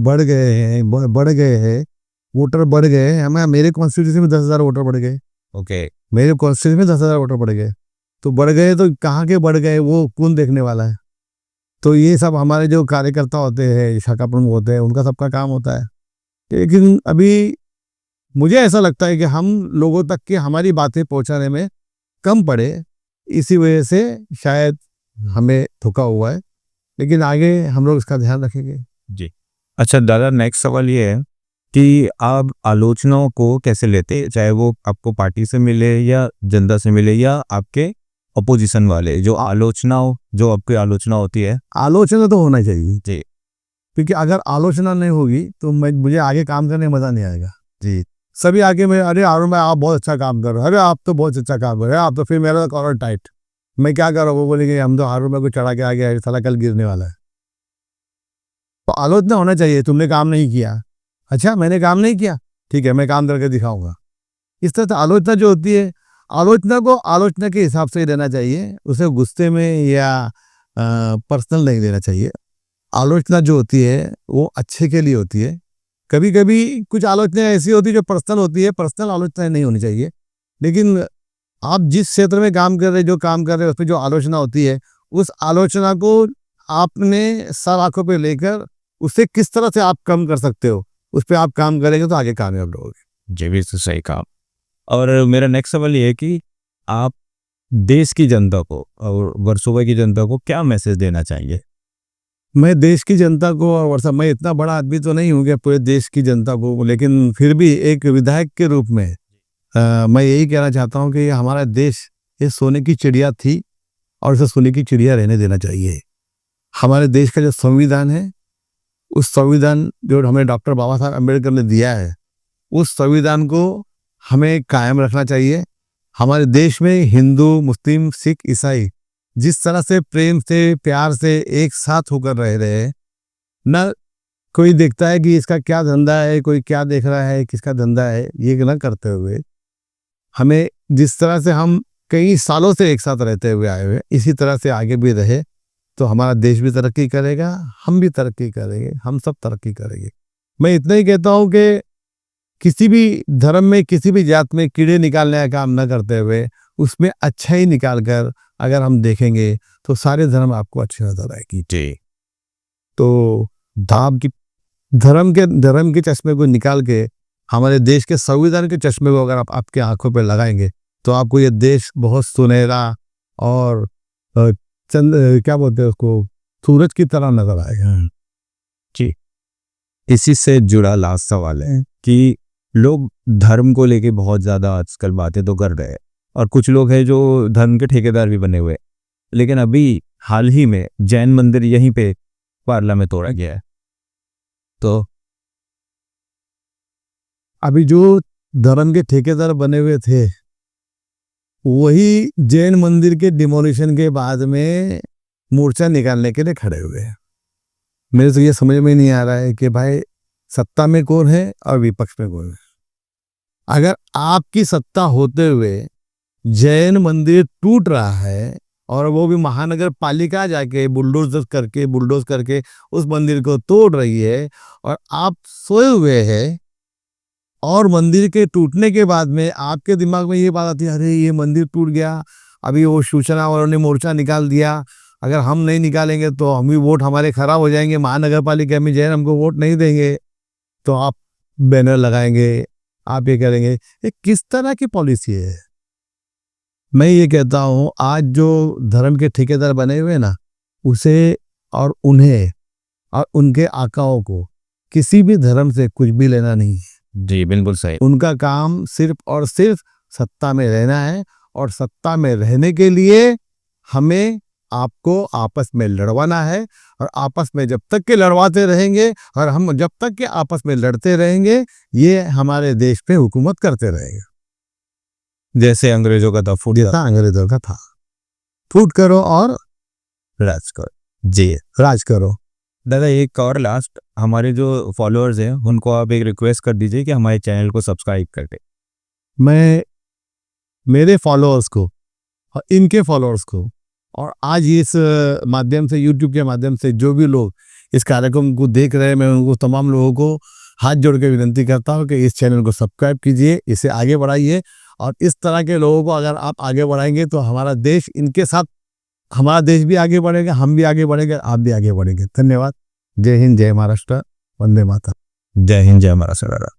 [SPEAKER 2] वोटर बढ़ गए हैं। हमें मेरे कॉन्स्टिट्यूंसी में 10,000 वोटर बढ़ गए।
[SPEAKER 1] ओके,
[SPEAKER 2] मेरे कॉन्स्टिट्यूंसी में 10,000 वोटर बढ़ गए। तो बढ़ गए तो कहाँ के बढ़ गए वो कौन देखने वाला है? तो ये सब हमारे जो कार्यकर्ता होते हैं, शाखा प्रमुख होते हैं, उनका सबका काम होता है। लेकिन अभी मुझे ऐसा लगता है कि हम लोगों तक की हमारी बातें पहुंचाने में कम पड़े, इसी वजह से शायद हमें धोखा हुआ है। लेकिन आगे हम लोग इसका ध्यान रखेंगे।
[SPEAKER 1] जी। अच्छा दादा, नेक्स्ट सवाल ये है कि आप आलोचनाओं को कैसे लेते, चाहे वो आपको पार्टी से मिले या जनता से मिले या आपके अपोजिशन वाले जो आपकी आलोचना होती है?
[SPEAKER 2] आलोचना तो होना चाहिए
[SPEAKER 1] जी।
[SPEAKER 2] क्योंकि अगर आलोचना नहीं होगी तो मुझे आगे काम करने में मजा नहीं आएगा। जी, सभी आगे मैं, अरे अरुण भाई आप बहुत अच्छा काम कर रहे हो, अरे आप तो बहुत अच्छा काम कर रहे हो, आप तो फिर मेरा कॉलर टाइट, मैं क्या कर रहा हूँ? वो बोलेंगे हम तो अरुण भाई को चढ़ा के आ गया, साला कल गिरने वाला है। तो आलोचना होना चाहिए, तुमने काम नहीं किया, अच्छा मैंने काम नहीं किया, ठीक है मैं काम करके दिखाऊंगा। इस तरह से आलोचना जो होती है, आलोचना को आलोचना के हिसाब से ही लेना चाहिए, उसे गुस्से में या पर्सनल नहीं लेना चाहिए। आलोचना जो होती है वो अच्छे के लिए होती है। कभी कभी कुछ आलोचना ऐसी होती है जो पर्सनल होती है, पर्सनल आलोचना नहीं होनी चाहिए। लेकिन आप जिस क्षेत्र में काम कर रहे, जो काम कर रहे हैं, उसमें जो आलोचना होती है, उस आलोचना को आपने सर आंखों पे लेकर उसे किस तरह से आप कम कर सकते हो, उस पर आप काम करेंगे तो आगे कामयाब रहोगे।
[SPEAKER 1] जी भी सही कहा। और मेरा नेक्स्ट सवाल ये है कि आप देश की जनता को और वर्सोवा की जनता को क्या मैसेज देना चाहिए?
[SPEAKER 2] मैं देश की जनता को, और वर्षा, मैं इतना बड़ा आदमी तो नहीं हूँ कि पूरे देश की जनता को, लेकिन फिर भी एक विधायक के रूप में मैं यही कहना चाहता हूँ कि ये हमारा देश ये सोने की चिड़िया थी और इसे सोने की चिड़िया रहने देना चाहिए। हमारे देश का जो संविधान है, उस संविधान जो हमें डॉक्टर बाबा साहब अम्बेडकर ने दिया है, उस संविधान को हमें कायम रखना चाहिए। हमारे देश में हिंदू, मुस्लिम, सिख, ईसाई जिस तरह से प्रेम से, प्यार से एक साथ होकर रह रहे हैं, न कोई देखता है कि इसका क्या धंधा है, कोई क्या देख रहा है, किसका धंधा है, ये न करते हुए हमें जिस तरह से हम कई सालों से एक साथ रहते हुए आए हुए, इसी तरह से आगे भी रहे तो हमारा देश भी तरक्की करेगा, हम भी तरक्की करेंगे, हम सब तरक्की करेंगे। मैं इतना ही कहता हूँ कि किसी भी धर्म में, किसी भी जात में कीड़े निकालने का काम न करते हुए उसमें अच्छा ही निकाल कर अगर हम देखेंगे तो सारे धर्म आपको अच्छे नजर आएगी।
[SPEAKER 1] जी।
[SPEAKER 2] तो धर्म के चश्मे को निकाल के हमारे देश के संविधान के चश्मे को अगर आप आपके आंखों पर लगाएंगे तो आपको ये देश बहुत सुनहरा और क्या बोलते हैं उसको, सूरज की तरह नजर आएगा।
[SPEAKER 1] जी। इसी से जुड़ा लास्ट सवाल है कि लोग धर्म को लेके बहुत ज़्यादा आजकल बातें तो कर रहे हैं और कुछ लोग हैं जो धर्म के ठेकेदार भी बने हुए, लेकिन अभी हाल ही में जैन मंदिर यहीं पे पार्ला में तोड़ा गया है। तो
[SPEAKER 2] अभी जो धर्म के ठेकेदार बने हुए थे वही जैन मंदिर के डिमोलिशन के बाद में मोर्चा निकालने के लिए खड़े हुए हैं। मेरे तो ये समझ में नहीं आ रहा है कि भाई सत्ता में कौन है और विपक्ष में कौन है। अगर आपकी सत्ता होते हुए जैन मंदिर टूट रहा है और वो भी महानगर पालिका जाके बुलडोज करके उस मंदिर को तोड़ रही है और आप सोए हुए हैं, और मंदिर के टूटने के बाद में आपके दिमाग में ये बात आती है, अरे ये मंदिर टूट गया, अभी वो सूचना वालों ने मोर्चा निकाल दिया, अगर हम नहीं निकालेंगे तो हम भी वोट हमारे खराब हो जाएंगे, महानगर पालिका में जैन हमको वोट नहीं देंगे, तो आप बैनर लगाएंगे, आप ये करेंगे। ये किस तरह की पॉलिसी है? मैं ये कहता हूँ आज जो धर्म के ठेकेदार बने हुए ना, उसे और उन्हें और उनके आकाओं को किसी भी धर्म से कुछ भी लेना नहीं है।
[SPEAKER 1] जी बिल्कुल सही।
[SPEAKER 2] उनका काम सिर्फ और सिर्फ सत्ता में रहना है और सत्ता में रहने के लिए हमें आपको आपस में लड़वाना है, और आपस में जब तक के लड़वाते रहेंगे और हम जब तक के आपस में लड़ते रहेंगे, ये हमारे देश पे हुकूमत करते रहेंगे,
[SPEAKER 1] जैसे अंग्रेजों का था फूट
[SPEAKER 2] जैसा अंग्रेजों का था। फूट करो और
[SPEAKER 1] राज करो जी।
[SPEAKER 2] राज करो।
[SPEAKER 1] दादा एक और लास्ट, हमारे जो फॉलोअर्स हैं उनको आप एक रिक्वेस्ट कर दीजिए कि हमारे चैनल को सब्सक्राइब कर दें।
[SPEAKER 2] मैं मेरे फॉलोअर्स को और इनके फॉलोअर्स को, और आज इस माध्यम से, यूट्यूब के माध्यम से जो भी लोग इस कार्यक्रम को देख रहे हैं, मैं उनको तमाम लोगों को हाथ जोड़ के विनती करता हूँ कि इस चैनल को सब्सक्राइब कीजिए, इसे आगे बढ़ाइए, और इस तरह के लोगों को अगर आप आगे बढ़ाएंगे तो हमारा देश, इनके साथ हमारा देश भी आगे बढ़ेगा, हम भी आगे बढ़ेंगे, आप भी आगे बढ़ेंगे। धन्यवाद। जय हिंद, जय महाराष्ट्र, वंदे मातरम।
[SPEAKER 1] जय हिंद, जय महाराष्ट्र।